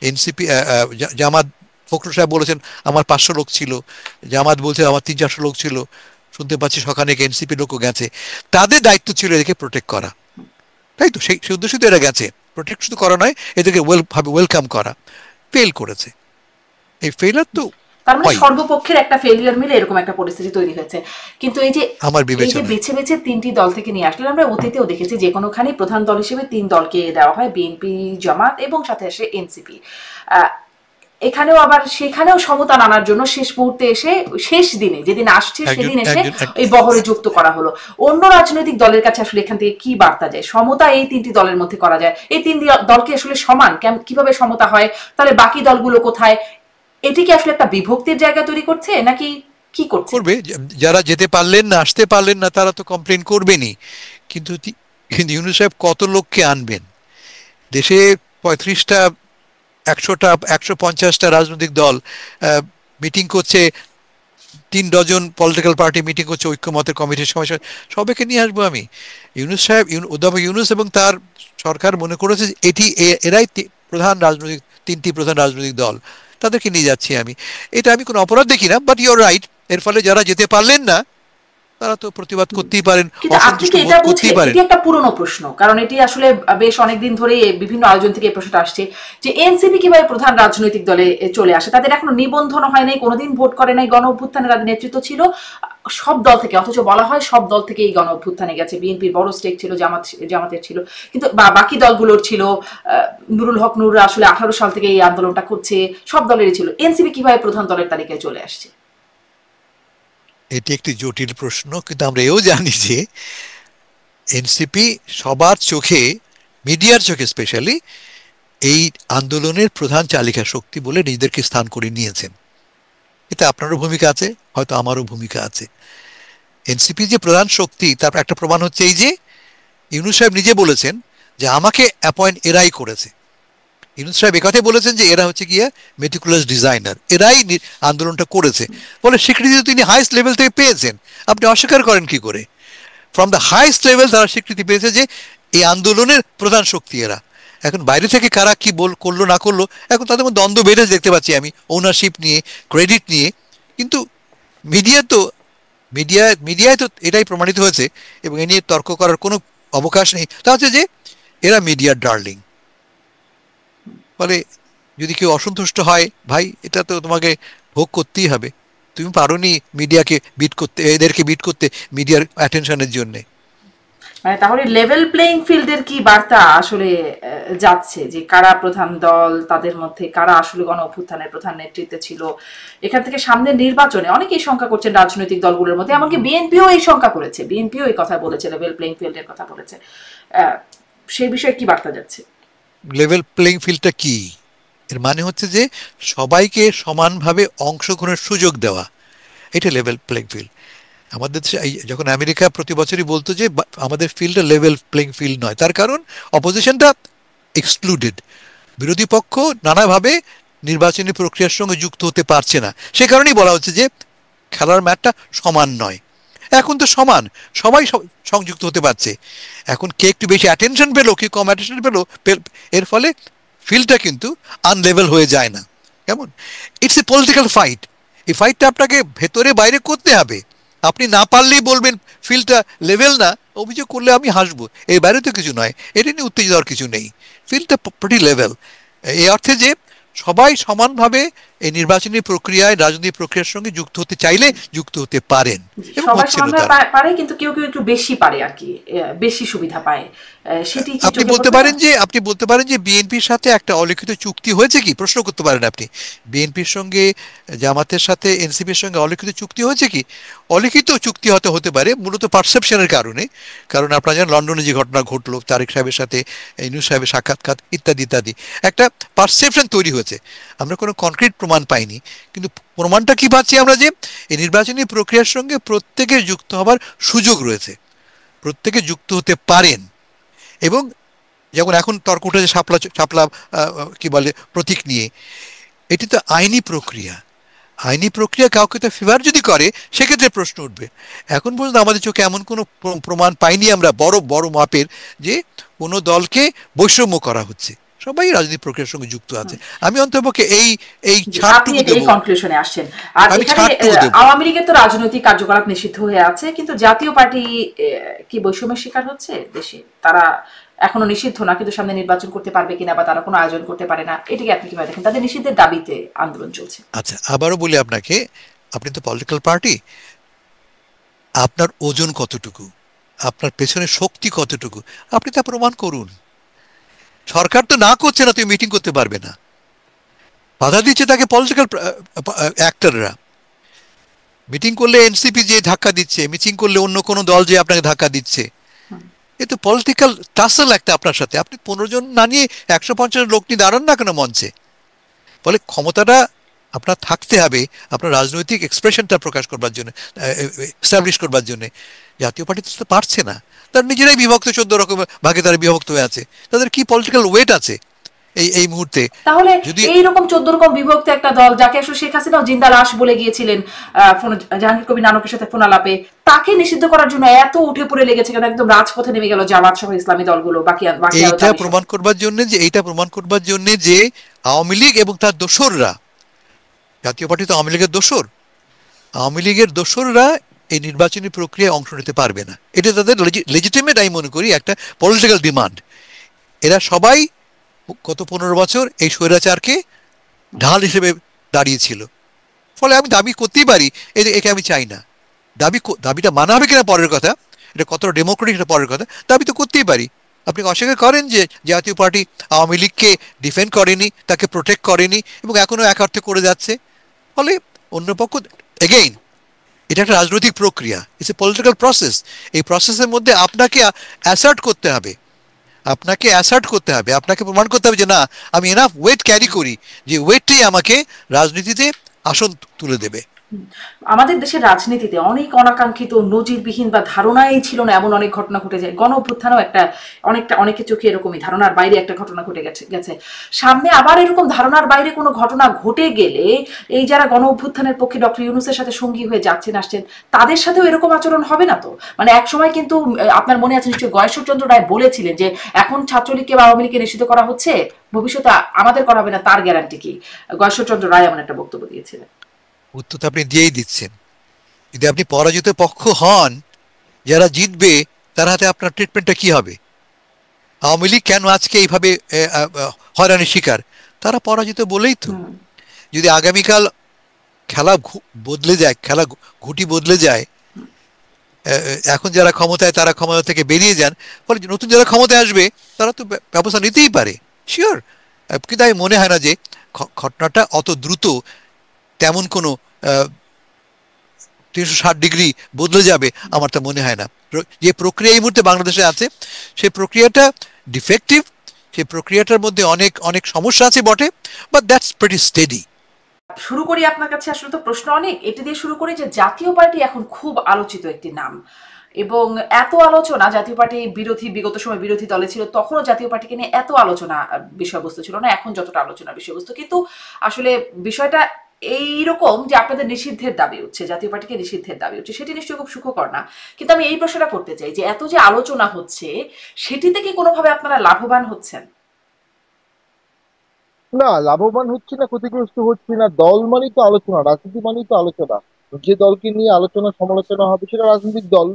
S1: এনসিপি, জামাত, ফখরুল সাহেব বলেছেন আমার 500 লোক ছিল, জামাত বলছে আমার 300-400 লোক ছিল, শুনতে পাচ্ছি সকালে এনসিপি লোকও গেছে। তাদের দায়িত্ব ছিল এদেরকে প্রোটেক্ট করা, তাই তো? সেই উদ্দেশ্যে তো এরা গেছে, প্রোটেক্ট শুধু করা নয়, এদেরকে ওয়েলকাম করা। ফেল করেছে, এই ফেলার তো
S2: তার মানে
S1: হয়
S2: সর্বপক্ষের একটা ফেলিয়ার মিলে এরকম একটা পরিস্থিতি তৈরি হয়েছে। কিন্তু
S1: আমার
S2: এই যে
S1: বিবেচনায়।
S2: বেছে বেছে তিনটি দল থেকে নিয়ে আসলে, আমরা অতীতেও দেখেছি যে কোনোখানে প্রধান দল হিসেবে তিন দলকে দেওয়া হয়, বিএনপি, জামাত এবং সাথে আসে এনসিপি। এখানেও আবার সেখানেও সমতা আনার জন্য শেষ মুহূর্তে এসে, শেষ দিনে যেদিন আসছে
S1: একজন
S2: সেদিন এসে
S1: একজন
S2: এই বহরে যুক্ত করা হলো। অন্য রাজনৈতিক দলের কাছে আসলে এখান থেকে কি বার্তা যায়? সমতা এই তিনটি দলের মধ্যে করা যায়, এই তিন দলকে আসলে সমান কিভাবে সমতা হয়? তাহলে বাকি দলগুলো কোথায়? এটি কি আসলে একটা বিভক্তির জায়গা তৈরি করছে, নাকি কি করছে?
S1: করবে? যারা যেতে পারলেন না, আসতে পারলেন না, তারা তো কমপ্লেন করবেনই। কিন্তু কিন্তু ইউনূস সাহেব কত লোককে আনবেন? দেশে 35টা, 100টা, 150টা রাজনৈতিক দল মিটিং করছে, 3 ডজন পলিটিক্যাল পার্টি মিটিং করছে ঐক্যমতের কমিটির সময়, সবাইকে নিয়ে আসবো আমি? ইউনূস সাহেব, অধ্যাপক ইউনূস এবং তার সরকার মনে করেছে যে এটি এরাই প্রধান রাজনৈতিক, 3টি প্রধান রাজনৈতিক দল, তাদেরকে নিয়ে যাচ্ছি আমি। এটা আমি কোনো অপরাধ দেখি না, বাট ইউর রাইট, এর ফলে যারা যেতে পারলেন না তারা তো প্রতিবাদ করতেই পারেন,
S2: কিন্তু আপনি
S1: অসন্তুষ্ট
S2: কি এটা
S1: বোধ
S2: বুঝে,
S1: করতেই পারেন।
S2: এটি একটা পুরনো প্রশ্ন, কারণ এটি আসলে বেশ অনেকদিন ধরে বিভিন্ন আয়োজন থেকে এই প্রশ্নটা আসছে যে এনসিপি কিভাবে প্রধান রাজনৈতিক দলে চলে আসে? তাদের এখনো নিবন্ধন হয় নাই, কোনোদিন ভোট করে নাই, গণ অভ্যুত্থানে তাদের নেতৃত্ব ছিল সব দল থেকে, অথচ বলা হয় সব দল থেকে এই গণ অভ্যুত্থানে গেছে। বিএনপির বড় স্টেক ছিল, জামাতের ছিল, কিন্তু বাকি দলগুলোর ছিল। নুরুল হক নূর আসলে 18 সাল থেকে এই আন্দোলনটা করছে, সব দলেরই ছিল। এনসিপি কিভাবে প্রধান দলের তালিকায় চলে আসছে?
S1: এটি একটি জটিল প্রশ্ন, কিন্তু আমরা এও জানি যে এনসিপি সবার চোখে, মিডিয়ার চোখে স্পেশালি, এই আন্দোলনের প্রধান চালিকা শক্তি বলে নিজেদেরকে স্থান করে নিয়েছেন। এতে আপনারও ভূমিকা আছে, হয়তো আমারও ভূমিকা আছে। এনসিপি যে প্রধান শক্তি তার একটা প্রমাণ হচ্ছে এই যে ইউনূস সাহেব নিজে বলেছেন যে আমাকে অ্যাপয়েন্ট এরাই করেছে। ইউনূস সাহেব একথাই বলেছেন যে এরা হচ্ছে গিয়ে মেটিকুলাস ডিজাইনার, এরাই আন্দোলনটা করেছে, বলে স্বীকৃতি তিনি হাইস্ট লেভেল থেকে পেয়েছেন। আপনি অস্বীকার করেন কি করে? ফ্রম দ্য হাইস্ট লেভেল তারা স্বীকৃতি পেয়েছে যে এই আন্দোলনের প্রধান শক্তি এরা। এখন বাইরে থেকে কারা কি করলো না করলো, এখন তাদের মধ্যে দ্বন্দ্ব বেড়ে দেখতে পাচ্ছি আমি, ওনারশিপ নিয়ে, ক্রেডিট নিয়ে। কিন্তু মিডিয়া তো মিডিয়ায় তো এটাই প্রমাণিত হয়েছে, এবং এ নিয়ে তর্ক করার কোনো অবকাশ নেই। তা হচ্ছে যে এরা মিডিয়ার ডার্লিং। ফলে যদি কেউ অসন্তুষ্ট হয়, ভাই এটা তো তোমাকে ভোগ করতেই হবে, তুমি পারোনি মিডিয়াকে বিট করতে, এদেরকে বিট করতে মিডিয়ার অ্যাটেনশনের জন্যে।
S2: মানে তাহলে লেভেল প্লেইং ফিল্ডের কি বার্তা আসলে যাচ্ছে, যে কারা প্রধান দল, তাদের মধ্যে কারা আসলে গণ অভ্যুত্থানের প্রধান নেতৃত্বে ছিল? এখান থেকে সামনের নির্বাচনে অনেকেই শঙ্কা করছেন রাজনৈতিক দলগুলোর মধ্যে, এমনকি বিএনপিও এই শঙ্কা করেছে, বিএনপিও এই কথা বলেছে, লেভেল প্লেইং ফিল্ডের কথা বলেছে। সেই বিষয়ে কি বার্তা যাচ্ছে?
S1: লেভেল প্লেইং ফিল্ডটা কি? এর মানে হচ্ছে যে সবাইকে সমানভাবে অংশগ্রহণের সুযোগ দেওয়া, এটা লেভেল প্লেইং ফিল্ড। আমাদের যখন আমেরিকা প্রতি বছরই বলতো যে আমাদের ফিল্ডটা লেভেল প্লেইং ফিল্ড নয়, তার কারণ অপোজিশনটা এক্সক্লুডেড, বিরোধী পক্ষ নানাভাবে নির্বাচনী প্রক্রিয়ার সঙ্গে যুক্ত হতে পারছে না। সে কারণেই বলা হচ্ছে যে খেলার ম্যাটটা সমান নয়। এখন তো সমান, সবাই সংযুক্ত হতে পারছে। এখন কে একটু বেশি অ্যাটেনশন পেলো, কি কম অ্যাটেনশন পেলো, এর ফলে ফিল্ডটা কিন্তু আনলেভেল হয়ে যায় না। কেমন? It's a political fight. এই ফাইটটা আপনাকে ভেতরে বাইরে করতে হবে। আপনি না পারলেই বলবেন ফিল্ডটা লেভেল না, অভিযোগ করলে আমি হাসবো, এর বাইরে তো কিছু নয়, এটা নিয়ে উত্তেজিত হওয়ার কিছু নেই, ফিল্ডটা প্রিটি লেভেল। এই অর্থে যে সবাই সমানভাবে এই নির্বাচনী প্রক্রিয়ায় রাজনৈতিক প্রক্রিয়ার সঙ্গে যুক্ত হতে চাইলে যুক্ত হতে পারেন, এবং
S2: সবাই
S1: হচ্ছিল
S2: সমানভাবে
S1: তারা।
S2: পারে, কিন্তু কেউ কেউ একটু বেশি পারে আর কি, বেশি সুবিধা পায়, সেটি কি
S1: আপনি
S2: চোখে
S1: বলতে
S2: পড়বে না?
S1: পারেন যে বিএনপির সাথে একটা অলিখিত চুক্তি হয়েছে কি, প্রশ্ন করতে পারেন আপনি। বিএনপির সঙ্গে, জামাতের সাথে এনসিপির সঙ্গে অলিখিত চুক্তি হয়েছে কি? অলিখিত চুক্তি হতে হতে পারে মূলত পারসেপশনের কারণে। কারণ আপনারা জানেন লন্ডনে যে ঘটনা ঘটলো, তারেক সাহেবের সাথে ইউনূস সাহেবের সাক্ষাৎকার ইত্যাদি ইত্যাদি, একটা পারসেপশন তৈরি হয়েছে। আমরা কোনো কনক্রিট প্রমাণ পাইনি, কিন্তু প্রমাণটা কি পাচ্ছি আমরা, যে এই নির্বাচনী প্রক্রিয়ার সঙ্গে প্রত্যেকের যুক্ত হবার সুযোগ রয়েছে, প্রত্যেকে যুক্ত হতে পারেন। এবং যেমন এখন তর্ক উঠেছে শাপলা শাপলা কি বলে প্রতীক নিয়ে, এটি তো আইনি প্রক্রিয়া। আইনি প্রক্রিয়া কাউকে তো ফেভার যদি করে, সেক্ষেত্রে প্রশ্ন উঠবে। এখন পর্যন্ত আমাদের চোখে এমন কোনো প্রমাণ পাইনি আমরা বড় বড় মাপের, যে কোনো দলকে বৈষম্য করা হচ্ছে, সবাই রাজনৈতিক প্রক্রিয়ার সঙ্গে যুক্ত আছে। আমি অন্তপক্ষে এই এই
S2: আপনি
S1: ছাড়টুকু
S2: এই
S1: দেবো,
S2: কনক্লুশনে আসছেন। আর
S1: আমি
S2: এখানে
S1: ছাড়টুকু দেবো।
S2: আওয়ামী লীগের তো রাজনৈতিক কার্যকলাপ নিষিদ্ধ হয়ে আছে, কিন্তু জাতীয় পার্টি কি বৈষম্যের শিকার হচ্ছে দেশে? তারা এখনো নিষিদ্ধ না, কিন্তু সামনে নির্বাচন করতে পারবে কিনা, বা তারা কোনো আয়োজন করতে পারে না, এটাকে আপনি কিভাবে দেখেন? তাদের নিষিদ্ধের দাবিতে আন্দোলন চলছে।
S1: আচ্ছা, আবারও বলি আপনাকে, আপনি তো পলিটিক্যাল পার্টি, আপনার ওজন কতটুকু, আপনার পেছনে শক্তি কতটুকু, আপনি তা প্রমাণ করুন। সরকার তো না করছে না, তুমি মিটিং করতে পারবে না, বাধা দিচ্ছে তাকে পলিটিক্যাল অ্যাক্টররা। মিটিং করলে এনসিপি যে ধাক্কা দিচ্ছে, মিটিং করলে অন্য কোনো দল যে আপনাকে ধাক্কা দিচ্ছে, এ তো পলিটিক্যাল টাসল একটা আপনার সাথে। আপনি 15 জন না নিয়ে 150 লোক নিয়ে দাঁড়ান না কেন মঞ্চে? ফলে ক্ষমতাটা আপনার থাকতে হবে আপনার রাজনৈতিক এক্সপ্রেশনটা প্রকাশ করবার জন্য, এস্টাবলিশ করবার জন্য। জাতীয় পার্টি তো পারছে না, তার নিজেরাই বিভক্ত, 14 রকম ভাগে তারা বিভক্ত হয়ে আছে, তাদের কি পলিটিক্যাল ওয়েট আছে এই এই মুহূর্তে?
S2: তাহলে
S1: যদি
S2: এইরকম 14 রকম বিভক্ত একটা দল, যাকে আসলে শেখ হাসিনাও জিন্দা লাশ বলে গিয়েছিলেন জাহাঙ্গীর কবির নানকের সাথে ফোন আলাপে, তাকে নিষিদ্ধ করার জন্য এত উঠে পড়ে লেগেছে কেন? একদম রাজপথে নেমে গেল জামাত সহ ইসলামী দলগুলো, বাকি বাকি আরো
S1: এইটা
S2: দাবি সহ।
S1: প্রমাণ করবার জন্য, যে আওয়ামী লীগ এবং তার দোসররা, জাতীয় পার্টি তো আওয়ামী লীগের দোসর, আওয়ামী লীগের দোসররা এই নির্বাচনী প্রক্রিয়ায় অংশ নিতে পারবে না। এটা তাদের লেজিটিমেট, আমি মনে করি, একটা পলিটিক্যাল ডিমান্ড। এরা সবাই গত 15 বছর এই স্বৈরাচারকে ঢাল হিসেবে দাঁড়িয়েছিল। ফলে আমি দাবি করতেই পারি একে আমি চাই না। দাবিটা মানা হবে কিনা পরের কথা, এটা কতটা ডেমোক্রেটিক এটা পরের কথা, দাবি তো করতেই পারি। আপনি অস্বীকার করেন যে জাতীয় পার্টি আওয়ামী লীগকে ডিফেন্ড করেনি, তাকে প্রোটেক্ট করেনি, এবং এখনো এক অর্থে করে যাচ্ছে। ফলে অন্য পক্ষ, এগেইন, এটা একটা রাজনৈতিক প্রক্রিয়া, ইটস এ পলিটিক্যাল প্রসেস। এই প্রসেসের মধ্যে আপনাকে অ্যাসার্ট করতে হবে, আপনাকে প্রমাণ করতে হবে যে না, আমি এনাফ ওয়েট ক্যারি করি, যে ওয়েটটাই আমাকে রাজনীতিতে আসন তুলে দেবে।
S2: আমাদের দেশের রাজনীতিতে অনেক অনাকাঙ্ক্ষিত, নজিরবিহীন বা ধারণাই ছিল না এমন অনেক ঘটনা ঘটে যায়। গণ অভ্যুত্থানও একটা অনেকের চোখে এরকমই ধারণার বাইরে একটা ঘটনা ঘটে গেছে। সামনে আবার এরকম ধারণার বাইরে কোনো ঘটনা ঘটে গেলে এই যারা গণ অভ্যুত্থানের পক্ষে ডক্টর ইউনূসের সাথে সঙ্গী হয়ে যাচ্ছেন আসছেন, তাদের সাথেও এরকম আচরণ হবে না তো? মানে এক সময় কিন্তু আপনার মনে আছে নিশ্চয়ই, গয়েশ্বরচন্দ্র রায় বলেছিলেন যে এখন ছাত্রলীগকে বা আওয়ামী লীগকে নিষিদ্ধ করা হচ্ছে, ভবিষ্যতে আমাদের করা হবে না, তার গ্যারান্টি কি? গয়েশ্বরচন্দ্র রায় এমন একটা বক্তব্য দিয়েছিলেন।
S1: উত্তর তো আপনি দিয়েই দিচ্ছেন। যদি আপনি পরাজিত পক্ষ হন, যারা জিতবে তার হাতে আপনার ট্রিটমেন্টটা কি হবে? আওয়ামী লীগ কেন আজকে এইভাবে হয়রানির শিকার? তারা পরাজিত বলেই তো। যদি আগামীকাল খেলা বদলে যায়, খেলা ঘুটি বদলে যায়, এখন যারা ক্ষমতায় তারা ক্ষমতা থেকে বেরিয়ে যান, ফলে নতুন যারা ক্ষমতায় আসবে তারা তো ব্যবস্থা নিতেই পারে, শিওর। কিন্তু আমি মনে হয় না যে ঘটনাটা অত দ্রুত তেমন কোনো 360 ডিগ্রি বদলে যাবে, আমার তা মনে হয় না। যে প্রক্রিয়া এই মুহূর্তে বাংলাদেশে আছে, সেই প্রক্রিয়াটা ডিফেক্টিভ, সেই প্রক্রিয়াটার মধ্যে অনেক অনেক সমস্যা আছে বটে, বাট দ্যাটস প্রিটি স্টেডি।
S2: শুরু করি আপনার কাছে, আসলে তো প্রশ্ন অনেক, এটি দিয়ে শুরু করি যে জাতীয় পার্টি এখন খুব আলোচিত একটি নাম, এবং এত আলোচনা, জাতীয় পার্টি বিরোধী, বিগত সময় বিরোধী দলে ছিল, তখনও জাতীয় পার্টিকে নিয়ে এত আলোচনা বিষয়বস্তু ছিল না এখন যতটা আলোচনা বিষয়বস্তু। কিন্তু আসলে বিষয়টা এইরকম যে আপনাদের নিষিদ্ধের দাবি উঠছে, জাতীয় পার্টিকে নিষিদ্ধের দাবি উঠছে, সেটি নিশ্চয়ই খুব সুখকর না। কিন্তু আমি এই প্রশ্নটা করতে চাই যে এত যে আলোচনা হচ্ছে, সেটি থেকে কোনোভাবে আপনারা লাভবান হচ্ছেন?
S3: না, লাভবান হচ্ছে না, ক্ষতিগ্রস্ত হচ্ছে না। দল মানেই তো আলোচনা, রাজনীতি মানেই তো আলোচনা। যে দলকে নিয়ে আলোচনা সমালোচনা হবে সেটা রাজনৈতিক দল,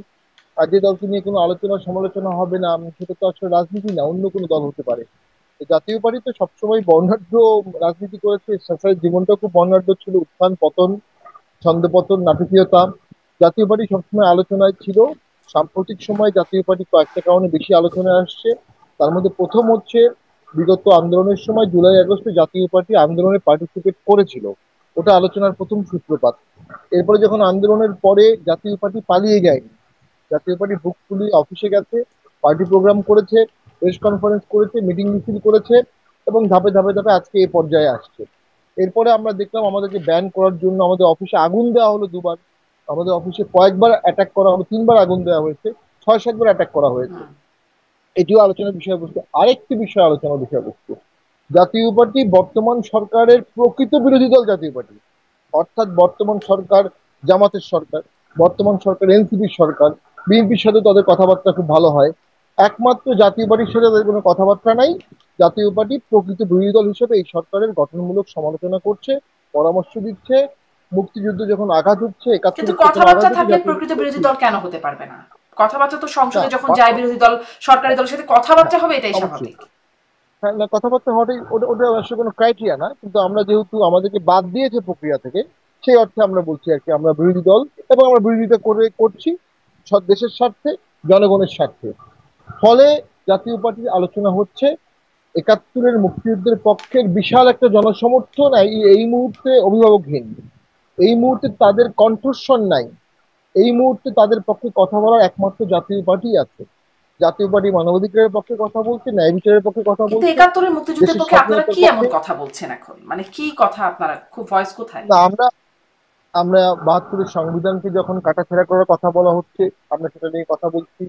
S3: আর যে দলকে নিয়ে কোনো আলোচনা সমালোচনা হবে না সেটা তো আসলে রাজনীতি না, অন্য কোনো দল হতে পারে। তো জাতীয় পার্টি তো সবসময় বর্ণাঢ্য রাজনীতি করেছে, শেষের জীবনটা খুব বর্ণাঢ্য ছিল, উত্থান পতন, ছন্দপতন, নাটকীয়তা। জাতীয় পার্টি সবসময় আলোচনায় ছিল। সাম্প্রতিক সময় জাতীয় পার্টি কয়েকটা কারণে বেশি আলোচনায় আসছে। তার মধ্যে প্রথম হচ্ছে বিগত আন্দোলনের সময় জুলাই আগস্টে জাতীয় পার্টি আন্দোলনে পার্টিসিপেট করেছিল, ওটা আলোচনার প্রথম সূত্রপাত। এরপরে যখন আন্দোলনের পরে জাতীয় পার্টি পালিয়ে যায়নি, জাতীয় পার্টি বুক ফুলিয়ে অফিসে গেছে, পার্টি প্রোগ্রাম করেছে, প্রেস কনফারেন্স করেছে, মিটিং মিছিল করেছে, এবং ধাপে ধাপে ধাপে আজকে এই পর্যায়ে আসছে। এরপরে আমরা দেখলাম আমাদেরকে ব্যান করার জন্য আমাদের অফিসে আগুন দেওয়া হলো দুবার, আমাদের অফিসে কয়েকবার অ্যাটাক করা হলো, তিনবার আগুন দেওয়া হয়েছে, 6-7 বার অ্যাটাক করা হয়েছে। এটিও আলোচনার বিষয়বস্তু। আরেকটি বিষয় আলোচনার বিষয়বস্তু, জাতীয় পার্টি বর্তমান সরকারের প্রকৃত বিরোধী দল জাতীয় পার্টি, অর্থাৎ বর্তমান সরকার জামাতের সরকার, বর্তমান সরকার এনসিপির সরকার, বিএনপির সাথে তাদের কথাবার্তা খুব ভালো হয়। একমাত্র জাতীয় পার্টির সাথে তাদের কোনো কথাবার্তা নাই। জাতীয় পার্টি প্রকৃত বিরোধী দল হিসেবে এই সরকারের গঠনমূলক সমালোচনা করছে, পরামর্শ দিচ্ছে। মুক্তিযুদ্ধ যখন আঘাত হচ্ছে,
S2: কিন্তু
S3: 71 যখন আঘাত
S2: কথাবার্তা
S3: হচ্ছে,
S2: থাকলে
S3: জাতীয়
S2: প্রকৃত বিরোধী দল কেন হতে পারবে না? কথাবার্তা তো
S3: না
S2: সংসদে যখন যায় বিরোধী দল সরকারি দলের সাথে কথাবার্তা হবে, এটাই
S3: অবশ্যই।
S2: স্বাভাবিক।
S3: হ্যাঁ, না, কথাবার্তা হওয়াটাই ওটা ওটা আসলে কোনো ক্রাইটেরিয়া না, কিন্তু আমরা যেহেতু আমাদেরকে বাদ দিয়েছে প্রক্রিয়া থেকে, সেই অর্থে আমরা বলছি আর কি আমরা বিরোধী দল, এবং আমরা বিরোধিতা করছি দেশের স্বার্থে, জনগণের স্বার্থে। ফলে জাতীয় পার্টির আলোচনা হচ্ছে। 71-এর মুক্তিযুদ্ধের পক্ষের বিশাল একটা জনসমর্থন এই মুহূর্তে অভিভাবকহীন, এই মুহূর্তে তাদের কণ্ঠস্বর নাই, এই মুহূর্তে তাদের পক্ষে কথা বলার একমাত্র জাতীয় পার্টি আছে। জাতীয় পার্টি মানবাধিকারের পক্ষে কথা বলছে, ন্যায় বিচারের পক্ষে কথা
S2: কিন্তু
S3: বলছে,
S2: 71-এর মুক্তিযুদ্ধের
S3: দেশের
S2: পক্ষে আপনারা
S3: স্বাধীনতার
S2: কি এমন
S3: পক্ষে।
S2: কথা বলছেন এখন? মানে কি কথা আপনারা, খুব ভয়েস কোথায়?
S3: না, আমরা আমরা 72-এর সংবিধানকে যখন কাটাছেঁড়া করার কথা বলা হচ্ছে, আমরা সেটা নিয়ে কথা বলছি।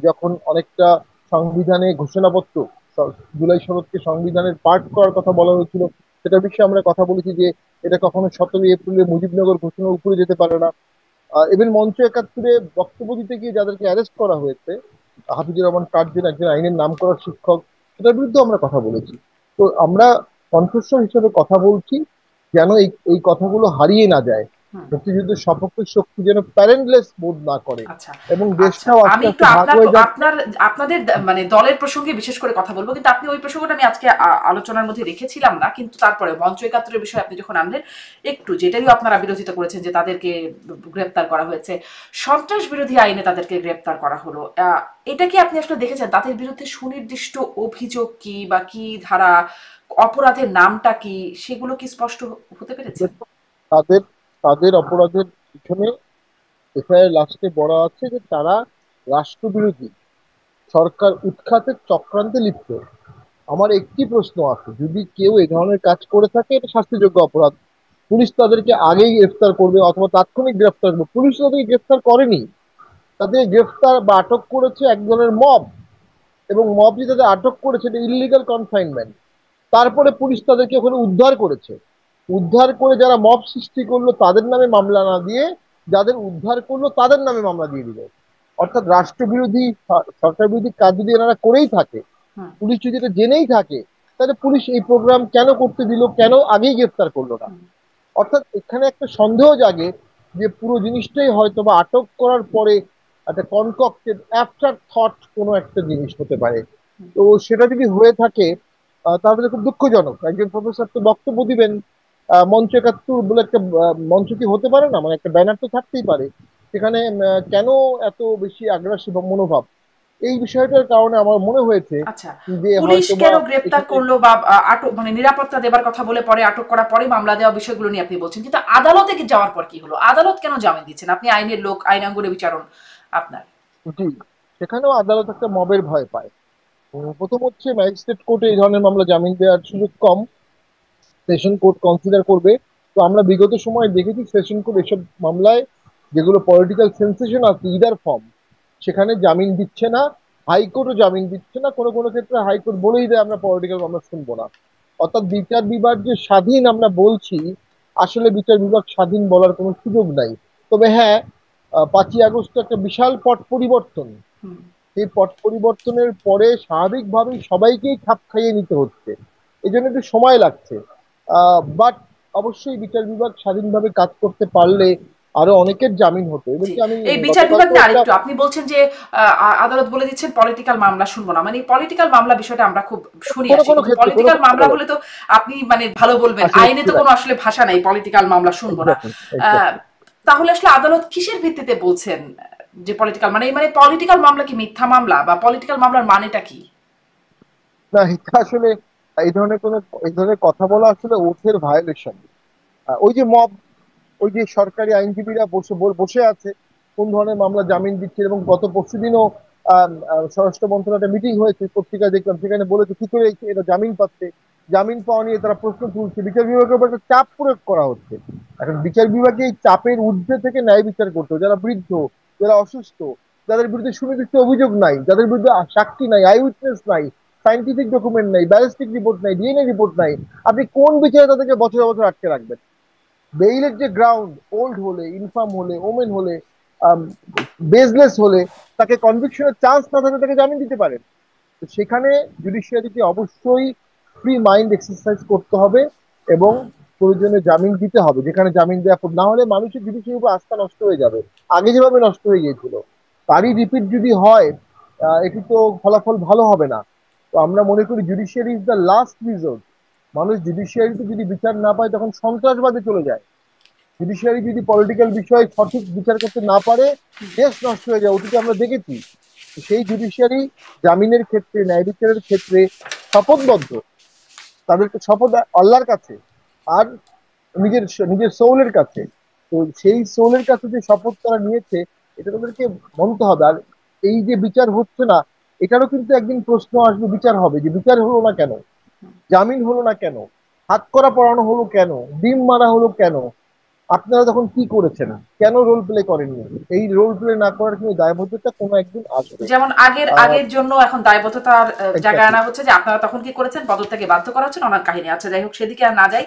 S3: যখন অনেকটা সংবিধানে ঘোষণাপত্র, জুলাই সনদকে সংবিধানের পার্ট করার কথা বলা হয়েছিল, সেটা বিষয়ে আমরা কথা বলেছি যে এটা কখনো 17 এপ্রিলে মুজিবনগর ঘোষণার উপরে যেতে পারে না। ইভেন মঞ্চ 71-এ বক্তব্য দিতে গিয়ে যাদেরকে অ্যারেস্ট করা হয়েছে, হাফিজুর রহমান কার্জন একজন আইনের নাম করা শিক্ষক, সেটার বিরুদ্ধে আমরা কথা বলেছি। তো আমরা কণ্ঠস্বর হিসেবে কথা বলছি, যেন এই এই কথাগুলো হারিয়ে না যায়, মুক্তিযুদ্ধের সপক্ষের শক্তি যেন প্যারেন্টলেস বোধ না করে,
S2: আচ্ছা
S3: এবং
S2: আচ্ছা,
S3: দেশটাও
S2: আমি
S3: আস্তে
S2: একটু
S3: আস্তে ভাগ হয়ে যাচ্ছে।
S2: আপনাদের মানে দলের প্রসঙ্গে বিশেষ করে কথা বলবো, কিন্তু আপনি ওই প্রসঙ্গটা আমি আজকে আলোচনার মধ্যে রেখেছিলাম না, কিন্তু তারপরে মঞ্চ 71-এর বিষয়ে আপনি যখন আনলেন, একটু যেটাই আপনারা বিরোধিতা করেছেন যে তাদেরকে গ্রেপ্তার করা হয়েছে, সন্ত্রাস বিরোধী আইনে তাদেরকে গ্রেপ্তার করা হলো, এটা কি আপনি আসলে দেখেছেন তাদের বিরুদ্ধে সুনির্দিষ্ট অভিযোগ কি, বা কি ধারা, অপরাধের নামটা কি, সেগুলো কি স্পষ্ট হতে পেরেছে?
S3: তাদের তাদের অপরাধের পিছনে এফআইআর লাস্টে বলা আছে যে তারা রাষ্ট্রবিরোধী, সরকার উৎখাতের চক্রান্তে লিপ্ত। আমার একটি প্রশ্ন আছে, যদি কেউ এই ধরনের কাজ করে থাকে এটা শাস্তিযোগ্য অপরাধ, পুলিশ তাদেরকে আগেই গ্রেফতার করবে অথবা তাৎক্ষণিক গ্রেফতার করবে। পুলিশ তাদেরকে গ্রেফতার করেনি, তাদের গ্রেফতার বা আটক করেছে এক ধরনের মব, এবং মব যে তাদের আটক করেছে এটা ইলিগাল কনফাইনমেন্ট। তারপরে পুলিশ তাদেরকে ওখানে উদ্ধার করেছে, উদ্ধার করে যারা মব সৃষ্টি করলো তাদের নামে মামলা না দিয়ে যাদের উদ্ধার করলো তাদের নামে মামলা দিয়ে দিল। অর্থাৎ রাষ্ট্রবিরোধী, সরকার বিরোধী কাজ যদি এনারা করেই থাকে, পুলিশ যদি এটা জেনেই থাকে, তাহলে পুলিশ এই প্রোগ্রাম কেন করতে দিল, কেন আগেই গ্রেফতার করলো না? অর্থাৎ এখানে একটা সন্দেহ জাগে যে পুরো জিনিসটাই হয়তো বা আটক করার পরে একটা কনকক্টেড আফটার থট কোনো একটা জিনিস হতে পারে। তো সেটা যদি হয়ে থাকে তাহলে খুব দুঃখজনক। একজন প্রফেসর তো বক্তব্য দিবেন, মঞ্চ 71 বলে একটা মঞ্চ কি হতে পারে না, মানে একটা ব্যানার তো থাকতেই পারে সেখানে। কেন এত বেশি আগ্রাসী মনোভাব? এই বিষয়টার কারণে আমার মনে হয়েছে
S2: আচ্ছা,
S3: যে
S2: পুলিশ
S3: হয়তো বা
S2: কেন গ্রেপ্তার
S3: এখানে
S2: করলো, বা আটক মানে নিরাপত্তা দেবার কথা বলে পরে আটক করার পরে মামলা দেওয়া, বিষয়গুলো নিয়ে আপনি বলছেন, কিন্তু আদালতে যাওয়ার পর কি হলো? আদালত কেন জামিন দিচ্ছেন? আপনি আইনের লোক, আইনাঙ্গনে বিচারণ আপনার।
S3: জি, সেখানেও আদালত একটা মবের ভয় পায়। প্রথম হচ্ছে ম্যাজিস্ট্রেট কোর্টে এই ধরনের মামলা জামিন দেওয়ার সুযোগ কম, সেশন কোর্ট কনসিডার করবে। তো আমরা বিগত সময় দেখেছি সেশন কোর্ট এসব মামলায় যেগুলো পলিটিক্যাল সেন্সেশন আছে ইদার ফর্ম, সেখানে জামিন দিচ্ছে না। হাইকোর্টও জামিন দিচ্ছে না, কোনো কোনো ক্ষেত্রে হাইকোর্ট বলেই দেয় আমরা পলিটিক্যাল মামলা শুনবো না। অর্থাৎ বিচার বিভাগ যে স্বাধীন আমরা বলছি, আসলে বিচার বিভাগ স্বাধীন বলার কোনো সুযোগ নাই। তবে হ্যাঁ, 5ই আগস্ট একটা বিশাল পট পরিবর্তন, সেই পট পরিবর্তনের পরে স্বাভাবিকভাবেই সবাইকেই খাপ খাইয়ে নিতে হচ্ছে, এই জন্য একটু সময় লাগছে। বাট অবশ্যই বিচার বিভাগ স্বাধীনভাবে কাজ করতে পারলে আরো অনেকের জামিন হতো।
S2: জি,
S3: এদেরকে আমি
S2: এই বিচার বিভাগ নিয়ে আরেকটু আপনি বলছেন যে আদালত বলে দিচ্ছেন পলিটিক্যাল মামলা শুনবো না, মানে পলিটিক্যাল মামলা বিষয়টা আমরা খুব শুনি
S3: কোনো
S2: আসি,
S3: কোনো
S2: কিন্তু
S3: ক্ষেত্রে কোনো
S2: পলিটিক্যাল
S3: কোনো
S2: মামলা
S3: আদালত
S2: বলে তো আপনি মানে ভালো বলবেন,
S3: আসলে
S2: আইনে তো
S3: right,
S2: কোনো আসলে ভাষা নাই পলিটিক্যাল মামলা শুনবো না।
S3: exactly, exactly.
S2: তাহলে আসলে আদালত কিসের ভিত্তিতে বলছেন যে পলিটিক্যাল, মানে পলিটিক্যাল মামলা কি মিথ্যা মামলা, বা পলিটিক্যাল মামলার মানেটা কি?
S3: না, এটা আসলে এই ধরনের কোনো এই ধরনের কথা বলা আসলে ওথের ভায়োলেশন। ওই যে মব, ওই যে সরকারি আইনজীবীরা বসে আছে কোন ধরনের মামলা জামিন দিচ্ছে, এবং গত পরশুদিনও স্বরাষ্ট্র মন্ত্রণালয়ের মিটিং হয়েছে, পত্রিকায় দেখলাম, সেখানে বলেছে কি করে এটা জামিন পাচ্ছে। জামিন পাওয়া নিয়ে তারা প্রশ্ন তুলছে, বিচার বিভাগের উপর একটা চাপ প্রয়োগ করা হচ্ছে। এখন বিচার বিভাগে এই চাপের ঊর্ধ্বে থেকে ন্যায় বিচার করতে হবে। যারা বৃদ্ধ, যারা অসুস্থ, যাদের বিরুদ্ধে সুনির্দিষ্ট অভিযোগ নাই, যাদের বিরুদ্ধে সাক্ষী নাই, আই উইটনেস নাই, সাইন্টিফিক ডকুমেন্ট নাই, ব্যালিস্টিক রিপোর্ট নাই, ডিএনএ রিপোর্ট নাই, আপনি কোন বিচারে তাদেরকে বছর বছর আটকে রাখবেন? বেইলের যে গ্রাউন্ড, ওল্ড হলে, ইনফার্ম হলে, ওমেন হলে, বেজলেস হলে, তাকে কনভিকশনের চান্স না থাকলে তাকে জামিন দিতে পারেন। তো সেখানে জুডিশিয়ারিকে অবশ্যই ফ্রি মাইন্ড এক্সারসাইজ করতে হবে, এবং প্রয়োজনে জামিন দিতে হবে যেখানে জামিন দেওয়া, না হলে মানুষের জুডিশিয়ারির উপর আস্থা নষ্ট হয়ে যাবে, আগে যেভাবে নষ্ট হয়ে গিয়েছিল। তারই রিপিট যদি হয়, এটি তো ফলাফল ভালো হবে না। তো আমরা মনে করি judiciary is the last resort. মানুষ জুডিশিয়ারিতে যদি বিচার না পায় তখন সন্ত্রাসবাদে চলে যায়। জুডিশিয়ারি যদি পলিটিক্যাল বিষয়ে সঠিক বিচার করতে না পারে, দেশ নষ্ট হয়ে যায়, অতীতে আমরা দেখেছি। সেই জুডিশিয়ারি জামিনের ক্ষেত্রে, ন্যায় বিচারের ক্ষেত্রে শপথবদ্ধ। তাদেরকে শপথ আল্লাহর কাছে আর নিজের নিজের সোলের কাছে। তো সেই সোলের কাছে যে শপথ তারা নিয়েছে, এটা তাদেরকে মানতে হবে। আর এই যে বিচার হচ্ছে না, এটারও কিন্তু একদিন প্রশ্ন আসবে, বিচার হবে, যে বিচার হলো না কেন, জামিন হলো না কেন, হাত করা পড়ানো হলো কেন, ডিম মারা হলো কেন, আপনারা তখন কি করেছেন, কেন রোল প্লে করেননি? এই রোল প্লে না করার কিন্তু দায়বদ্ধতা কোনো একদিন আসবে।
S2: যেমন আগের আগের জন্য এখন দায়বদ্ধতার জায়গায়
S3: এক্স্যাক্টলি।
S2: আনা হচ্ছে যে আপনারা তখন কি করেছেন, পদত্যাগে বাধ্য করা হচ্ছে, অনেক কাহিনী আছে। যাই হোক, সেদিকে আর না যাই।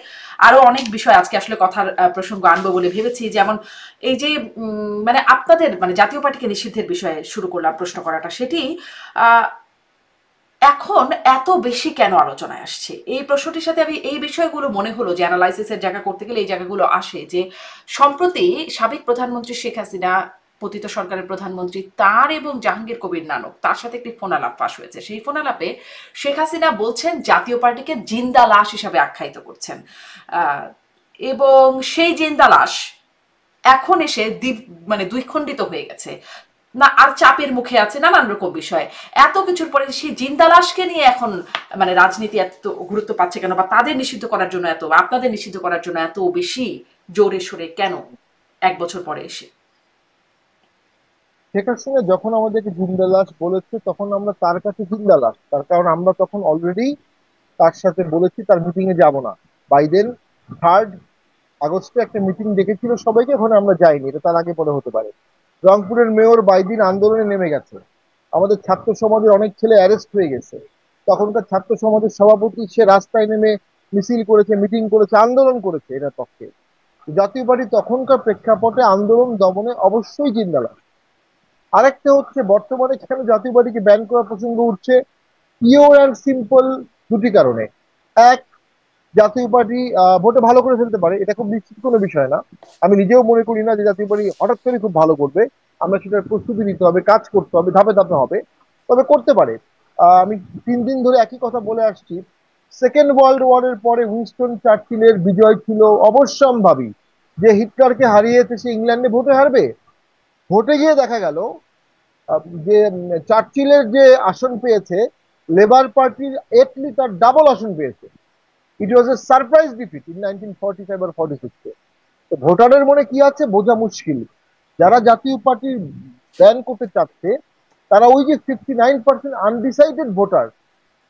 S2: আরো অনেক বিষয় আজকে আসলে কথার প্রসঙ্গ আনবো বলে ভেবেছি। যেমন এই যে মানে আপনাদের মানে জাতীয় পার্টিকে নিষিদ্ধের বিষয়ে শুরু করলাম প্রশ্ন করাটা, সেটি এখন এত বেশি কেন আলোচনায় আসছে? এই প্রশ্নটির সাথে আমি এই বিষয়গুলো মনে হলো যে অ্যানালাইসিসের জায়গা করতে গেলে এই জায়গাগুলো আসে, যে সম্প্রতি সাবেক প্রধানমন্ত্রী শেখ হাসিনা, পতিত সরকারের প্রধানমন্ত্রী তার এবং জাহাঙ্গীর কবির নানক তার সাথে একটি ফোন আলাপ ফাঁস হয়েছে। সেই ফোন আলাপে শেখ হাসিনা বলছেন জাতীয় পার্টিকে জিন্দা লাশ হিসাবে আখ্যায়িত করছেন, এবং সেই জিন্দা লাশ এখন এসে মানে দ্বিখণ্ডিত হয়ে গেছে, না আর চাপের মুখে আছে, নানান রকম বিষয়। এত কিছুর পরে সেই জিন্দা লাশকে নিয়ে এখন মানে রাজনীতি এত গুরুত্ব পাচ্ছে কেন, বা তাদের নিষিদ্ধ করার জন্য এত, আপনাদের নিষিদ্ধ করার জন্য এত বেশি জোরে সোরে কেন এক বছর পরে এসে?
S3: শেখ হাসিনা যখন আমাদেরকে জিন্দা লাশ বলেছে, তখন আমরা তার কাছে জিন্দা লাশ, তার কারণ আমরা তখন অলরেডি তার সাথে বলেছি তার মিটিং এ যাব না। বাইডেন 3 আগস্টে একটা মিটিং ডেকেছিল সবাইকে, ওখানে আমরা যাইনি, এটা তার আগে পরে হতে পারে। রংপুরের মেয়র বাইদিন আন্দোলনে নেমে গেছে, আমাদের ছাত্র সমাজের অনেক ছেলে অ্যারেস্ট হয়ে গেছে। তখনকার ছাত্র সমাজের সভাপতি সে রাস্তায় নেমে মিছিল করেছে, মিটিং করেছে, আন্দোলন করেছে এটার পক্ষে। জাতীয় পার্টি তখনকার প্রেক্ষাপটে আন্দোলন দমনে অবশ্যই জিন্দাল। আরেকটা হচ্ছে, বর্তমানে কেন জাতীয় পার্টিকে ব্যান করার প্রসঙ্গ উঠছে? পিওর অ্যান্ড সিম্পল দুটি কারণে। এক, জাতীয় পার্টি ভোটে ভালো করে ফেলতে পারে, এটা খুব নিশ্চিত কোনো বিষয় না। আমি নিজেও মনে করি না যে জাতীয় পার্টি হঠাৎ করে খুব ভালো করবে। আমরা সেটার প্রস্তুতি নিতে হবে, কাজ করতে হবে, ধাপে ধাপে হবে, তবে করতে পারে। আমি 3 দিন ধরে একই কথা বলে আসছি। সেকেন্ড ওয়ার্ল্ড ওয়ারের পরে উইনস্টন চার্চিলের বিজয় ছিল অবশ্যম্ভাবী। যে হিটলারকে হারিয়েছে সে ইংল্যান্ডে ভোটে হারবে? ভোটে গিয়ে দেখা গেল যে চার্চিলের যে আসন পেয়েছে, লেবার পার্টির এটলি তার ডাবল আসন পেয়েছে। ইট ওয়াজ এ সারপ্রাইজ ডিফিট ইন 1945 আর 46-এ। তো ভোটারের মনে কি আছে বোঝা মুশকিল। যারা জাতীয় পার্টির ব্যান করতে চাচ্ছে, তারা ওই যে 59% আনডিসাইডেড ভোটার,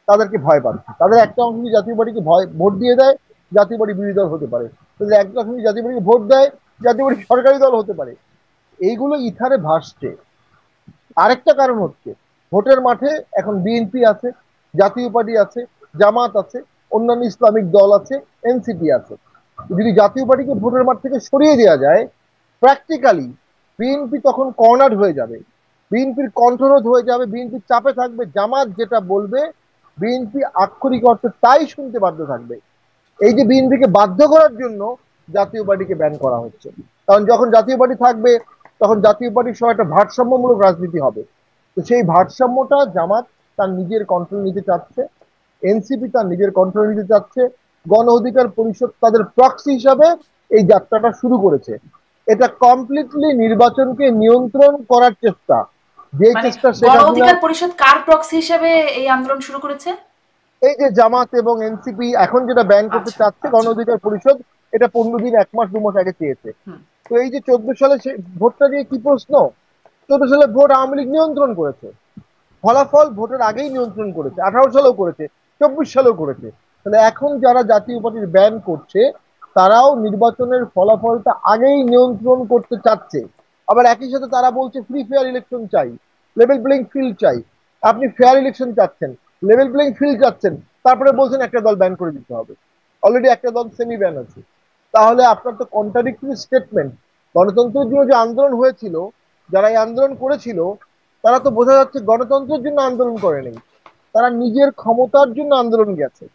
S3: তাদেরকে ভয় পাচ্ছে। তাদের একটা অংশ যদি জাতীয় পার্টিকে ভোট দিয়ে দেয়, জাতীয় পার্টি বিরোধী দল হতে পারে। তাদের একটা অংশ যদি জাতীয় পার্টিকে ভোট দেয়, জাতীয় পার্টি সরকারি দল হতে পারে। এইগুলো ইথারে ভাসছে। আরেকটা কারণ হচ্ছে, ভোটের মাঠে এখন বিএনপি আছে, জাতীয় পার্টি আছে, জামাত আছে, অন্যান্য ইসলামিক দল আছে, এনসিপি আছে। যদি জাতীয় পার্টিকে ভোটের মাঠ থেকে সরিয়ে দেওয়া যায়, প্র্যাকটিক্যালি বিএনপি তখন কর্নার হয়ে যাবে, বিএনপির কণ্ঠরোধ হয়ে যাবে, বিএনপির চাপে থাকবে। জামাত যেটা বলবে বিএনপি আক্ষরিক অর্থে তাই শুনতে বাধ্য থাকবে। এই যে বিএনপিকে বাধ্য করার জন্য জাতীয় পার্টিকে ব্যান করা হচ্ছে। কারণ যখন জাতীয় পার্টি থাকবে তখন জাতীয় পার্টির সহ একটা ভারসাম্যমূলক রাজনীতি হবে। তো সেই ভারসাম্যটা জামাত তার নিজের কন্ট্রোল নিতে চাচ্ছে, এনসিপি তার নিজের কন্ট্রোল নিতে চাচ্ছে, গণ অধিকার পরিষদ তাদের প্রক্সি হিসাবে এই যাত্রাটা শুরু করেছে। এটা কমপ্লিটলি নির্বাচনকে নিয়ন্ত্রণ করার চেষ্টা, যে
S2: মানে
S3: চেষ্টা শেখ
S2: গণ
S3: হাসিনা।
S2: অধিকার পরিষদ কার প্রক্সি হিসেবে এই আন্দোলন শুরু করেছে?
S3: এই যে জামাত এবং এনসিপি এখন যেটা ব্যান করতে
S2: আচ্ছা
S3: চাচ্ছে গণ
S2: আচ্ছা।
S3: অধিকার পরিষদ, এটা 15 দিন 1 মাস 2 মাস আগে চেয়েছে।
S2: হুম।
S3: তো এই যে 14 সালে ভোটটা নিয়ে কি প্রশ্ন, 14 সালে ভোট আওয়ামী লীগ নিয়ন্ত্রণ করেছে, ফলাফল ভোটের আগেই নিয়ন্ত্রণ করেছে, 18 সালেও করেছে, 24 সালেও করেছে। তাহলে এখন যারা জাতীয় পার্টির ব্যান করছে তারাও নির্বাচনের ফলাফলটা আগেই নিয়ন্ত্রণ করতে চাচ্ছে। আবার একই সাথে তারা বলছে ফ্রি ফেয়ার ইলেকশন চাই, লেভেল প্লেইং ফিল্ড চাই। আপনি ফেয়ার ইলেকশন চাচ্ছেন, লেভেল প্লেইং ফিল্ড চাচ্ছেন, তারপরে বলছেন একটা দল ব্যান করে দিতে হবে। অলরেডি একটা দল সেমি ব্যান আছে। তাহলে আপনার তো কন্ট্রাডিক্টরি স্টেটমেন্ট। গণতন্ত্রের জন্য যে আন্দোলন হয়েছিল, যারা এই আন্দোলন করেছিল তারা তো বোঝা যাচ্ছে গণতন্ত্রের জন্য আন্দোলন করেনি, তারা নিজের ক্ষমতার জন্য আন্দোলন গেছে।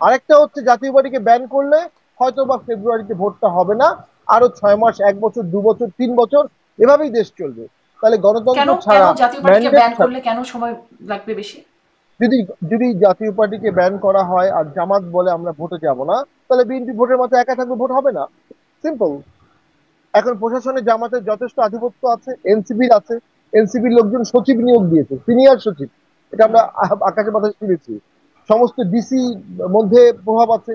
S3: আরেকটা হচ্ছে জাতীয় পার্টিকে ব্যান করলে হয়তো বা ফেব্রুয়ারিতে ভোটটা হবে না, আরো 6 মাস, 1 বছর, 2 বছর, 3 বছর এভাবেই দেশ চলবে। তাহলে
S2: কেন
S3: গণতন্ত্র
S2: কেন
S3: ছাড়া,
S2: জাতীয় পার্টিকে
S3: ম্যান্ডেট
S2: ব্যান
S3: ছাড়া,
S2: করলে কেন সময় লাগবে বেশি?
S3: যদি যদি জাতীয় পার্টিকে ব্যান করা হয় আর জামাত বলে আমরা ভোটে যাব না, তাহলে বিএনপি ভোটের মাথায় একা থাকবে, ভোট হবে না। সিম্পল। এখন প্রশাসনে জামাতের যথেষ্ট আধিপত্য আছে, এনসিপির আছে। এনসিপির লোকজন সচিব নিয়োগ দিয়েছে, সিনিয়র সচিব। এটা আমরা আকাশে বাতাসে শুনেছি। সমস্ত ডিসি মধ্যে প্রভাব আছে,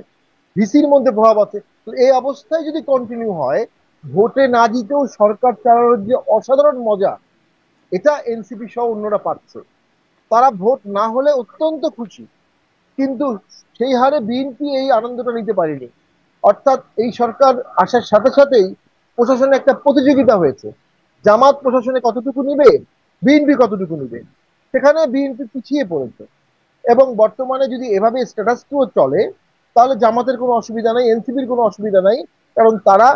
S3: ভিসির মধ্যে প্রভাব আছে। তো এই অবস্থায় যদি কন্টিনিউ হয়, ভোটে না জিতেও সরকার চালানোর যে অসাধারণ মজা, এটা এনসিপি সহ অন্যরা পাচ্ছে। তারা ভোট না হলে অত্যন্ত খুশি, কিন্তু সেই হারে বিএনপি এই আনন্দটা নিতে পারেনি। অর্থাৎ এই সরকার আসার সাথে সাথেই প্রশাসনে একটা প্রতিযোগিতা হয়েছে, জামাত প্রশাসনে কতটুকু নিবে, বিএনপি কতটুকু নিবে। সেখানে বিএনপি পিছিয়ে পড়েছে। এবং বর্তমানে যদি এভাবে স্ট্যাটাস কিও চলে, তাহলে জামাতের কোনো অসুবিধা নাই, এনসিপির কোনো অসুবিধা নাই। কারণ তারা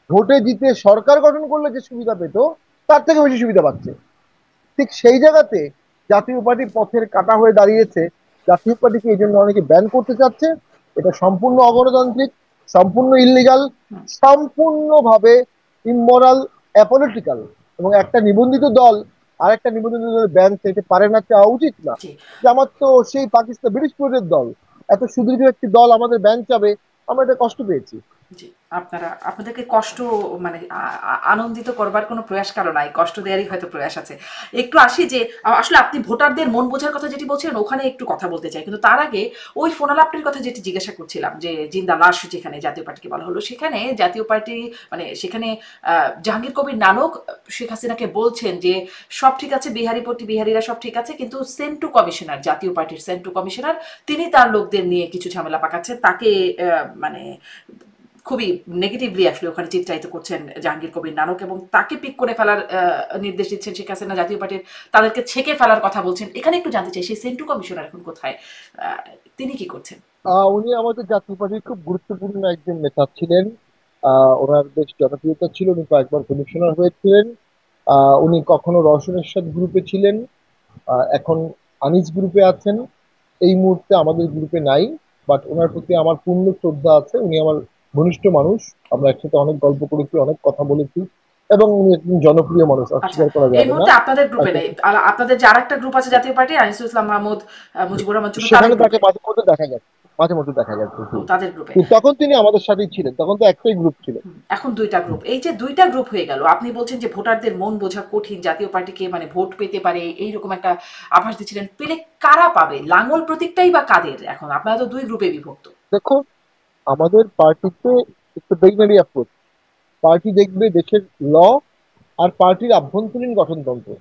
S3: ভোটে জিতে সরকার গঠন করলে যে সুবিধা পেত, তার থেকে বেশি সুবিধা পাচ্ছে। ঠিক সেই জায়গাতে জাতীয় পার্টি পথের কাটা হয়ে দাঁড়িয়েছে। জাতীয় পার্টিকে এই জন্য অনেকে ব্যান করতে চাচ্ছে। এটা সম্পূর্ণ অগণতান্ত্রিক, সম্পূর্ণ ইল্লিগাল, সম্পূর্ণভাবে ইমোরাল, অ্যাপলিটিক্যাল। এবং একটা নিবন্ধিত দল আর একটা নিবন্ধিত দলের ব্যান চাইতে পারে না, চাওয়া উচিত না।
S2: জি
S3: যে আমার তো সেই পাকিস্তান ব্রিটিশ পিরিয়ডের দল, এত সুদীর্ঘ একটি দল আমাদের ব্যান চাবে, আমরা এটা কষ্ট পেয়েছি।
S2: জি। আপনাদেরকে কষ্ট মানে আনন্দিত করবার কোনো প্রয়াস কারো নাই, কষ্ট দেওয়ারই হয়তো প্রয়াস আছে। একটু আসি যে আসলে আপনি ভোটারদের মন বোঝার কথা যেটি বলছিলেন ওখানে একটু কথা বলতে চাই, কিন্তু তার আগে ওই ফোনালাপটির কথা যেটি জিজ্ঞাসা করছিলাম যে জিন্দা লাশ যেখানে জাতীয় পার্টিকে বলা হলো, সেখানে জাতীয় পার্টি মানে সেখানে জাহাঙ্গীর কবির নানক শেখ হাসিনাকে বলছেন যে সব ঠিক আছে, বিহারিরা সব ঠিক আছে, কিন্তু সেন্টু কমিশনার, জাতীয় পার্টির সেন্টু কমিশনার, তিনি তার লোকদের নিয়ে কিছু ঝামেলা পাকাচ্ছেন, তাকে মানে খুবই নেগেটিভলি আসলে ওখানে চিত্রায়িত করছেন জাহাঙ্গীর কবির নানক, এবং তাকে পিক করে ফেলার নির্দেশ দিচ্ছেন শেখ হাসিনা, জাতীয় পার্টির তাদেরকে ছেকে ফেলার কথা বলছেন। এখানে একটু জানতে চাই সেই সেন্টু কমিশনার এখন কোথায়, তিনি কি করছেন?
S3: উনি আমাদের জাতীয় পার্টির খুব গুরুত্বপূর্ণ একজন নেতা ছিলেন। ওনার বেশ জনপ্রিয়তা ছিল, উনি কয়েকবার কমিশনার হয়েছিলেন। উনি কখনো রওশন এরশাদ গ্রুপে ছিলেন, এখন আনিস গ্রুপে আছেন। এই মুহূর্তে আমাদের গ্রুপে নাই। বাট ওনার প্রতি আমার পূর্ণ শ্রদ্ধা আছে, উনি আমার ঘনিষ্ঠ মানুষ। আমরা একসাথে অনেক গল্প করেছি, অনেক কথা বলেছি, এবং উনি একজন জনপ্রিয় মানুষ,
S2: আচ্ছা,
S3: অস্বীকার করা
S2: এই
S3: যাবে না।
S2: মুহূর্তে আপনাদের গ্রুপে
S3: তাকে
S2: নেই, আর আপনাদের যে আরেকটা গ্রুপ আছে জাতীয় পার্টি, আনিসুল ইসলাম মাহমুদ, মুজিবুর রহমান চুন্নু, তাদের
S3: সেখানে তাকে
S2: গ্রুপে?
S3: মাঝে মধ্যে দেখা গেছে, মাঝে মধ্যে দেখা গেছে,
S2: ও,
S3: জি।
S2: তাদের গ্রুপে।
S3: কিন্তু তখন তিনি আমাদের সাথেই ছিলেন, তখন তো একটাই গ্রুপ ছিল।
S2: এখন দুইটা গ্রুপ, এই যে দুইটা গ্রুপ হয়ে গেল, আপনি বলছেন যে ভোটারদের মন বোঝা কঠিন, জাতীয় পার্টিকে মানে ভোট পেতে পারে এইরকম একটা আভাস দিচ্ছিলেন, পেলে কারা পাবে, লাঙ্গল প্রতীকটাই বা কাদের? এখন আপনারা তো দুই গ্রুপে বিভক্ত।
S3: দেখুন, আমাদের পার্টিতে একটু বেগনারি অ্যাপ্রোচ। পার্টি দেখবে দেশের ল আর পার্টির আভ্যন্তরীণ গঠনতন্ত্র।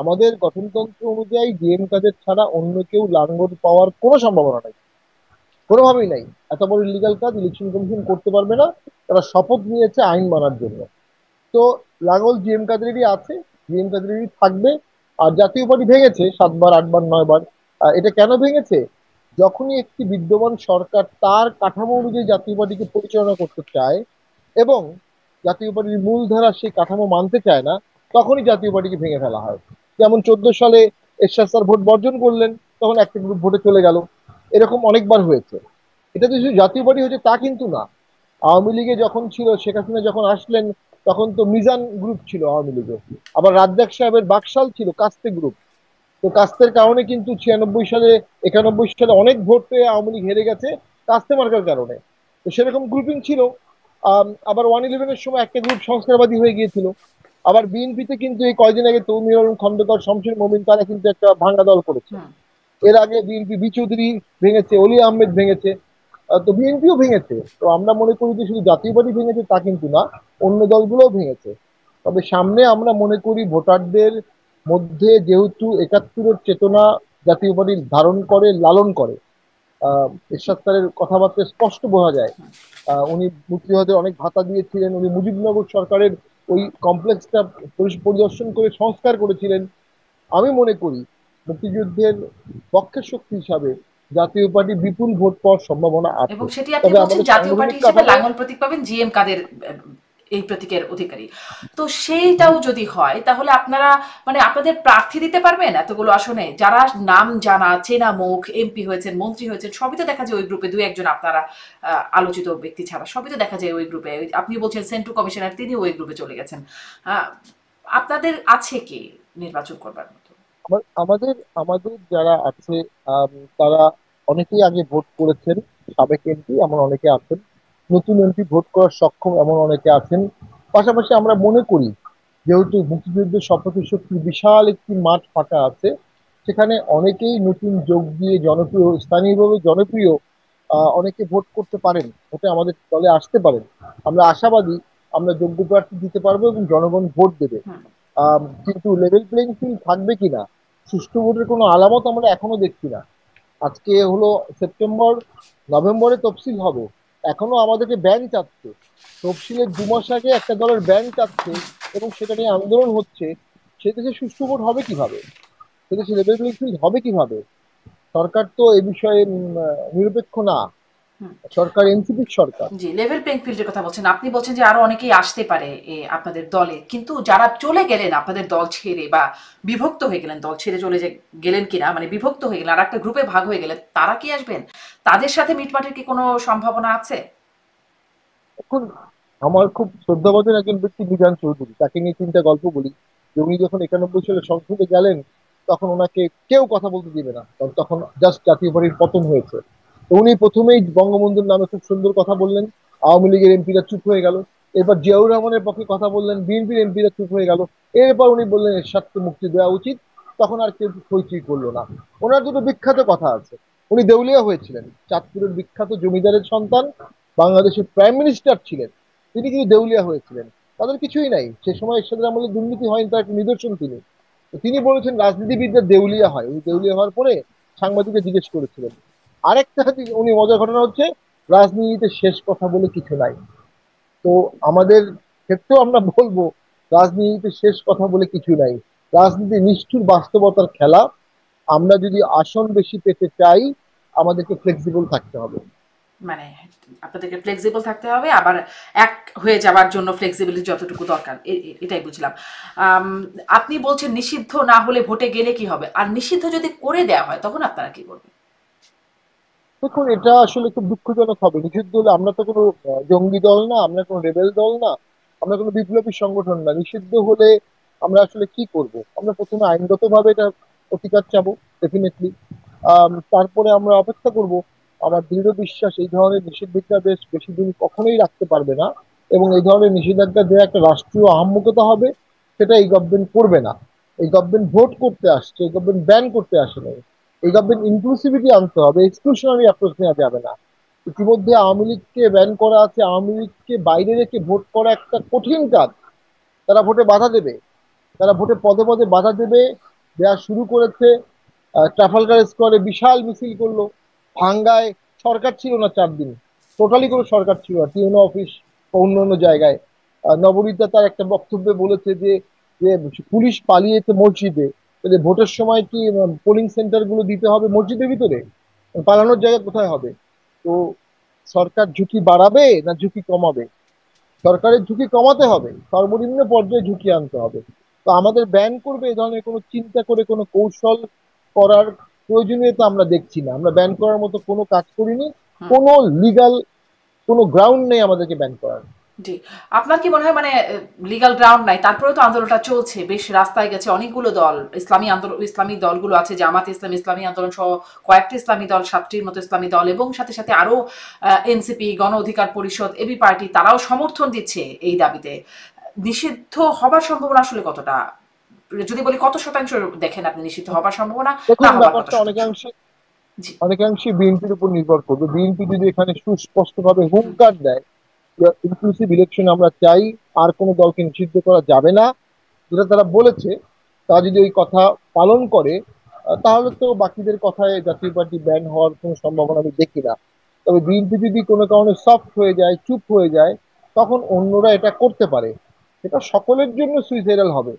S3: আমাদের গঠনতন্ত্র অনুযায়ী ডিএম কাদের ছাড়া অন্য কেউ লাঙ্গল পাওয়ার কোনো সম্ভাবনা নাই, কোনোভাবেই নাই। এত বড় ইলিগাল কাজ ইলেকশন কমিশন করতে পারবে না। তারা শপথ নিয়েছে আইন মানার জন্য। তো লাঙ্গল জিএম কাদেরই আছে, জিএম কাদেরই থাকবে। আর জাতীয় পার্টি ভেঙেছে 7 বার, 8 বার, 9 বার। এটা কেন ভেঙেছে? যখনই একটি বিদ্যমান সরকার তার কাঠামো অনুযায়ী জাতীয় পার্টিকে পরিচালনা করতে চায় এবং জাতীয় পার্টির মূলধারা সেই কাঠামো মানতে চায় না, তখনই জাতীয় পার্টিকে ভেঙে ফেলা হয়। যেমন 14 সালে এরশাদ স্যার ভোট বর্জন করলেন, তখন একটা গ্রুপ ভোটে চলে গেল। এরকম অনেকবার হয়েছে। এটা যে শুধু জাতীয় পার্টি হয়েছে তা কিন্তু না। আওয়ামী লীগে যখন ছিল, শেখ হাসিনা যখন আসলেন, তখন তো মিজান গ্রুপ ছিল আওয়ামী লীগে। আবার রাজ্জাক সাহেবের বাকশাল ছিল কাস্তে গ্রুপ। তো কাস্তের কারণে কিন্তু 96 সালে, 91 সালে অনেক ভোট পেয়ে আওয়ামী লীগ হেরে গেছে কাস্তে মার্কার কারণে। তো সেরকম গ্রুপিং ছিল। আবার 111-এর সময় একটা গ্রুপ সংস্কারবাদী হয়ে গিয়েছিল। আবার বিএনপিতে কিন্তু এই কয়দিন আগে তৌমির আলম খন্দকার, শমশের মোমিন, তারা কিন্তু একটা ভাঙা দল করেছে।
S2: হুম।
S3: এর আগে বিএনপি বি চৌধুরী ভেঙেছে, অলি আহমেদ ভেঙেছে, তো বিএনপিও ভেঙেছে। তো আমরা মনে করি যে শুধু জাতীয় পার্টি ভেঙেছে তা কিন্তু না, অন্য দলগুলোও ভেঙেছে। তবে সামনে আমরা মনে করি ভোটারদের মধ্যে যেহেতু 71-এর চেতনা জাতীয় পার্টি ধারণ করে, লালন করে, এরশাদ স্যারের কথাবার্তা স্পষ্ট বোঝা যায়। উনি মুক্তিযোদ্ধাদের অনেক ভাতা দিয়েছিলেন, উনি মুজিবনগর সরকারের ওই কমপ্লেক্সটা পরিদর্শন করে সংস্কার করেছিলেন। আমি মনে করি মুক্তিযুদ্ধের পক্ষের শক্তি হিসাবে জাতীয় পার্টি বিপুল ভোট পাওয়ার সম্ভাবনা আছে।
S2: এবং সেটি আপনি
S3: তবে
S2: বলছেন
S3: আমাদের
S2: জাতীয় পার্টি
S3: সাংগঠনিক
S2: হিসেবে
S3: কাঠামো,
S2: লাঙল প্রতীক পাবেন জিএম কাদের, এই প্রতীকের অধিকারী। তো সেইটাও যদি হয় তাহলে আপনারা মানে আপনাদের প্রার্থী দিতে পারবেন এতগুলো আসনে, যারা নাম জানা চেনা মুখ, এমপি হয়েছেন, মন্ত্রী হয়েছেন, সবই তো দেখা যায় ওই গ্রুপে, দুই একজন আপনারা আলোচিত ব্যক্তি ছাড়া সবই তো দেখা যায় ওই গ্রুপে। আপনি বলছেন সেন্টু কমিশনার, তিনি ওই গ্রুপে চলে গেছেন। আহ, আপনাদের আছে কি নির্বাচন করবার মতো?
S3: আমাদের আমাদের যারা আছে, আম, তারা অনেকেই আগে ভোট করেছেন, সাবেক এমপি এমন অনেকে আছেন, নতুন এমপি ভোট করার সক্ষম এমন অনেকে আছেন। পাশাপাশি আমরা মনে করি যেহেতু মুক্তিযুদ্ধের শপথের শক্তির বিশাল একটি মাঠ ফাঁকা আছে, সেখানে অনেকেই নতুন যোগ দিয়ে জনপ্রিয়, স্থানীয়ভাবে জনপ্রিয় অনেকে ভোট করতে পারেন, ভোটে আমাদের দলে আসতে পারেন। আমরা আশাবাদী আমরা যোগ্য প্রার্থী দিতে পারবো এবং জনগণ ভোট দেবে।
S2: হুম।
S3: কিন্তু লেভেল প্লেইং ফিল্ড থাকবে কিনা, সুষ্ঠু ভোটের কোনো আলামত আমরা এখনো দেখছি না। আজকে হলো সেপ্টেম্বর, নভেম্বরে তফসিল হবে, এখনো আমাদেরকে ব্যান চাচ্ছে। তফসিলের 2 মাস আগে একটা দলের ব্যান চাচ্ছে এবং সেটা নিয়ে আন্দোলন হচ্ছে। সে দেশে সুষ্ঠু ভোট হবে কিভাবে? সে দেশে লেভেল প্লেইং ফিল্ড হবে কিভাবে? সরকার তো এ বিষয়ে নিরপেক্ষ না,
S2: হুম।
S3: সরকার এনসিপির সরকার।
S2: জি, লেভেল প্লেইং ফিল্ডের কথা বলছেন আপনি, বলছেন যে আরো অনেকেই আসতে পারে আপনাদের দলে, কিন্তু যারা চলে গেলেন আপনাদের দল ছেড়ে বা বিভক্ত হয়ে গেলেন, দল ছেড়ে চলে যে গেলেন কিনা মানে বিভক্ত হয়ে গেলেন আর একটা গ্রুপে ভাগ হয়ে গেলেন, তারা কি আসবেন? তাদের সাথে মিটমাটের কি কোনো সম্ভাবনা আছে?
S3: এখন আমার খুব শ্রদ্ধাভাজন একজন ব্যক্তি মিজান চৌধুরী, তাকে নিয়ে 3টা গল্প বলি। যে উনি যখন 91 সালে সংসদে গেলেন, তখন ওনাকে কেউ কথা বলতে দিবে না, কারণ তখন জাস্ট জাতীয় পার্টির পতন হয়েছে। তো উনি প্রথমেই বঙ্গবন্ধুর নামে খুব সুন্দর কথা বললেন, আওয়ামী লীগের এমপিরা চুপ হয়ে গেল। এরপর জিয়াউর রহমানের পক্ষে কথা বললেন, বিএনপির এমপিরা চুপ হয়ে গেল। এরপর উনি বললেন এরশাদকে মুক্তি দেওয়া উচিত, তখন আর কেউ হইচই করলো না। ওনার দুটো বিখ্যাত কথা আছে। উনি দেউলিয়া হয়েছিলেন, চাঁদপুরের বিখ্যাত জমিদারের সন্তান, বাংলাদেশের প্রাইম মিনিস্টার ছিলেন, তিনি কিন্তু দেউলিয়া হয়েছিলেন। তাদের কিছুই নাই, সে সময় এরশাদের আমলে দুর্নীতি হয়নি, তার একটা নিদর্শন তিনি। তো তিনি বলেছেন রাজনীতিবিদরা দেউলিয়া হয়। উনি দেউলিয়া হওয়ার পরে সাংবাদিকদের জিজ্ঞেস করেছিলেন। আরেকটা উনি মজার ঘটনা হচ্ছে, রাজনীতিতে শেষ কথা বলে কিছু নাই। তো আমাদের ক্ষেত্রেও আমরা বলবো রাজনীতিতে শেষ কথা বলে কিছু নাই। রাজনীতি নিষ্ঠুর বাস্তবতার খেলা। আমরা যদি আসন বেশি পেতে চাই, আমাদেরকে ফ্লেক্সিবল থাকতে হবে।
S2: মানে আপনাদেরকে ফ্লেক্সিবল থাকতে হবে, আবার এক হয়ে যাওয়ার জন্য ফ্লেক্সিবিলিটি যতটুকু দরকার, এটাই বুঝলাম। আম, আপনি বলছেন নিষিদ্ধ না হলে ভোটে গেলে কি হবে, আর নিষিদ্ধ যদি করে দেওয়া হয় তখন আপনারা কি করবেন?
S3: দেখুন, এটা আসলে খুব দুঃখজনক হবে। নিষিদ্ধ হলে আমরা তো কোনো জঙ্গি দল না, আমরা কোনো রেবেল দল না, আমরা কোনো বিপ্লবী সংগঠন না। নিষিদ্ধ হলে আমরা আসলে কি করব? আমরা প্রথমে আইনগত ভাবে এটা প্রতিকার চাবো, ডেফিনেটলি। তারপরে আমরা অপেক্ষা করব। আমার দৃঢ় বিশ্বাস এই ধরনের নিষেধাজ্ঞা দেশ বেশি দিন কখনোই রাখতে পারবে না, এবং এই ধরনের নিষেধাজ্ঞা দেওয়া একটা রাষ্ট্রীয় আহাম্মকতা হবে, সেটা এই গভর্নমেন্ট করবে না। এই গভর্নমেন্ট ভোট করতে আসছে, এই গভর্নমেন্ট ব্যান করতে আসে নাই। এই গভর্নমেন্ট ইনক্লুসিভিটি আনতে হবে, এক্সক্লুশনারি অ্যাপ্রোচ নেওয়া যাবে না। ইতিমধ্যে আওয়ামী লীগকে ব্যান করা আছে, আওয়ামী লীগকে বাইরে রেখে ভোট করা একটা কঠিন কাজ। তারা ভোটে বাধা দেবে, তারা ভোটে পদে পদে বাধা দেবে, দেওয়া শুরু করেছে। ট্রাফালগার স্কোয়ারে বিশাল মিছিল করলো, ভাঙ্গায় সরকার ছিল না 4 দিন, টোটালি কোনো সরকার ছিল না, টিউনো অফিস বা অন্য অন্য জায়গায়। নবনীতা তার একটা বক্তব্যে বলেছে যে যে পুলিশ পালিয়েছে মসজিদে, তাহলে ভোটের সময় কি পোলিং সেন্টার গুলো দিতে হবে মসজিদের ভিতরে? পালানোর জায়গা কোথায় হবে? তো সরকার ঝুঁকি বাড়াবে না ঝুঁকি কমাবে? সরকারের ঝুঁকি কমাতে হবে, সর্বনিম্ন পর্যায়ে ঝুঁকি আনতে হবে। তো আমাদের ব্যান করবে এই ধরনের কোনো চিন্তা করে কোনো কৌশল করার প্রয়োজনীয়তা আমরা দেখছি না। আমরা ব্যান করার মতো কোনো কাজ করিনি,
S2: হুম।
S3: কোনো লিগাল কোনো গ্রাউন্ড নেই আমাদেরকে ব্যান করার।
S2: জি, আপনার কি মনে হয় মানে লিগ্যাল গ্রাউন্ড নাই, তারপরেও তো আন্দোলনটা চলছে, বেশ রাস্তায় গেছে অনেকগুলো দল, ইসলামী আন্দোলন, ইসলামী দলগুলো আছে, জামাত ইসলাম, ইসলামী আন্দোলন সহ কয়েকটি ইসলামী দল, 7টির মতো ইসলামী দল, এবং সাথে সাথে আরো এনসিপি, গণ অধিকার পরিষদ, এবি পার্টি, তারাও সমর্থন দিচ্ছে এই দাবিতে। নিষিদ্ধ হবার সম্ভাবনা আসলে কতটা, যদি বলি কত শতাংশ দেখেন আপনি নিষিদ্ধ হবার সম্ভাবনা, না
S3: দেখুন,
S2: হবার কত
S3: ব্যাপারটা
S2: শতাংশ?
S3: অনেকাংশে
S2: জি।
S3: অনেকাংশে বিএনপির উপর নির্ভর করবে। বিএনপি যদি এখানে সুস্পষ্টভাবে হুঙ্কার দেয় ইনক্লুসিভ ইলেকশন আমরা চাই, আর কোনো দলকে নিষিদ্ধ করা যাবে না, যেটা তারা বলেছে, তা যদি ওই কথা পালন করে, তাহলে তো বাকিদের কথায় জাতীয় পার্টি ব্যান হওয়ার কোনো সম্ভাবনা আমি দেখি না। তবে বিএনপি যদি কোনো কারণে সফট হয়ে যায়, চুপ হয়ে যায়, তখন অন্যরা এটা করতে পারে। এটা সকলের জন্য সুইসাইডাল হবে।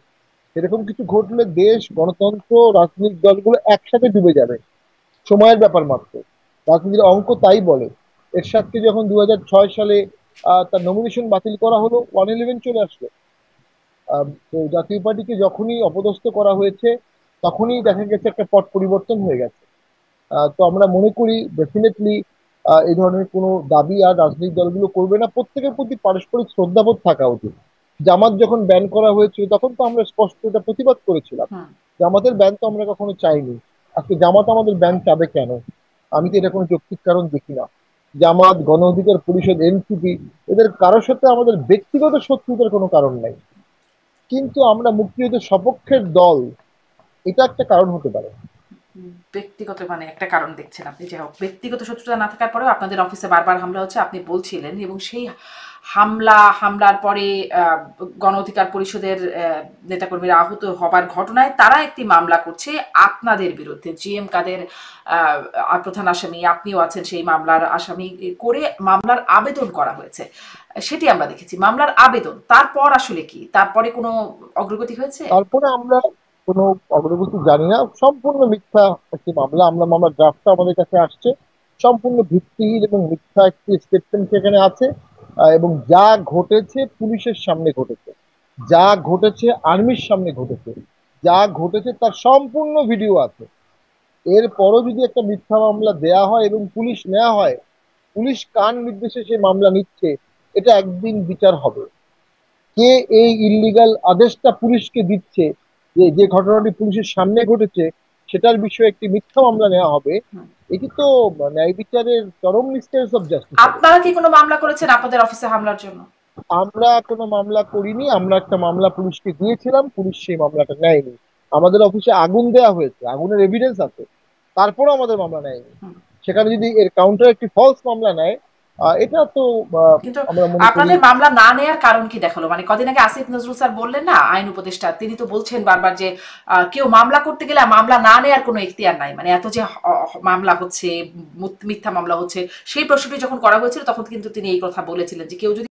S3: এরকম কিছু ঘটলে দেশ, গণতন্ত্র, রাজনৈতিক দলগুলো একসাথে ডুবে যাবে, সময়ের ব্যাপার মাত্র। রাজনীতির অঙ্ক তাই বলে। এরশাদকে যখন 2006 সালে তার নমিনেশন বাতিল করা হলো, 111 চলে আসলো। তো জাতীয় পার্টিকে যখনই অপদস্থ করা হয়েছে, তখনই দেখা গেছে একটা পট পরিবর্তন হয়ে গেছে। তো আমরা মনে করি ডেফিনেটলি এই ধরনের কোনো দাবি আর রাজনৈতিক দলগুলো করবে না। প্রত্যেকের প্রতি পারস্পরিক শ্রদ্ধাবোধ থাকা উচিত। জামাত যখন ব্যান করা হয়েছিল, তখন তো আমরা স্পষ্ট এটা প্রতিবাদ করেছিলাম।
S2: হুম।
S3: জামাতের ব্যান তো আমরা কখনো চাইনি। আজকে জামাত আমাদের ব্যান চাবে কেন? আমি তো এটা কোনো যৌক্তিক কারণ দেখি না। জামাত, গণ অধিকার পরিষদ, এনসিপি, এদের কারোর সাথে আমাদের ব্যক্তিগত শত্রুতার কোনো কারণ নাই। কিন্তু আমরা মুক্তিযুদ্ধের সপক্ষের দল, এটা একটা কারণ হতে পারে।
S2: ব্যক্তিগত মানে একটা কারণ দেখছেন আপনি, যাই হোক, ব্যক্তিগত শত্রুতা না থাকার পরেও আপনাদের অফিসে বারবার হামলা হচ্ছে আপনি বলছিলেন, এবং সেই হামলার পরে গণ অধিকার পরিষদের নেতাকর্মীরা আহত হবার ঘটনায় তারা একটি মামলা করছে আপনাদের বিরুদ্ধে। জিএম কাদের প্রধান আসামি, আপনিও আছেন সেই মামলার আসামি, করে মামলার আবেদন করা হয়েছে, সেটি আমরা দেখেছি, মামলার আবেদন। তারপর আসলে কি, তারপরে কোনো অগ্রগতি হয়েছে?
S3: তারপরে আমরা কোনো অগ্রগতি জানি না, সম্পূর্ণ মিথ্যা একটি মামলা। মামলার ড্রাফটটা আমাদের কাছে আসছে, সম্পূর্ণ ভিত্তিহীন এবং মিথ্যা একটি স্টেটমেন্ট সেখানে আছে। এবং যা ঘটেছে পুলিশের সামনে ঘটেছে, যা ঘটেছে আর্মির সামনে ঘটেছে, যা ঘটেছে তার সম্পূর্ণ ভিডিও আছে। এরপরও যদি একটা মিথ্যা মামলা দেয়া হয় এবং পুলিশ নেওয়া হয়, পুলিশ কার নির্দেশে সেই মামলা নিচ্ছে, এটা একদিন বিচার হবে। কে এই ইল্লিগাল আদেশটা পুলিশকে দিচ্ছে, যে যে ঘটনাটি পুলিশের সামনে ঘটেছে সেটার বিষয়ে একটি মিথ্যা মামলা নেওয়া হবে, এটি তো ন্যায় বিচারের চরম মিসক্যারেজ অফ জাস্টিস হবে।
S2: আপনারা কি কোনো মামলা করেছেন আপনাদের অফিসে হামলার জন্য?
S3: আমরা কোনো মামলা করিনি। আমরা একটা মামলা পুলিশকে দিয়েছিলাম, পুলিশ সেই মামলাটা নেয়নি। আমাদের অফিসে আগুন দেওয়া হয়েছে, আগুনের এভিডেন্স আছে, তারপরও আমাদের মামলা নেয়নি। সেখানে যদি এর কাউন্টার একটি ফলস মামলা নেয়, এটা তো
S2: কিন্তু
S3: আমরা মনে করি।
S2: আপনাদের মামলা না নেয়ার কারণ কি দেখালো? মানে কদিন আগে আসিফ নজরুল স্যার বললেন না, আইন উপদেষ্টা, তিনি তো বলছেন বারবার যে কেউ মামলা করতে গেলে মামলা না নেয়ার কোনো এখতিয়ার নাই, মানে এত যে মামলা হচ্ছে, মিথ্যা মামলা হচ্ছে, সেই প্রশ্নটি যখন করা হয়েছিল তখন কিন্তু তিনি এই কথা বলেছিলেন যে কেউ যদি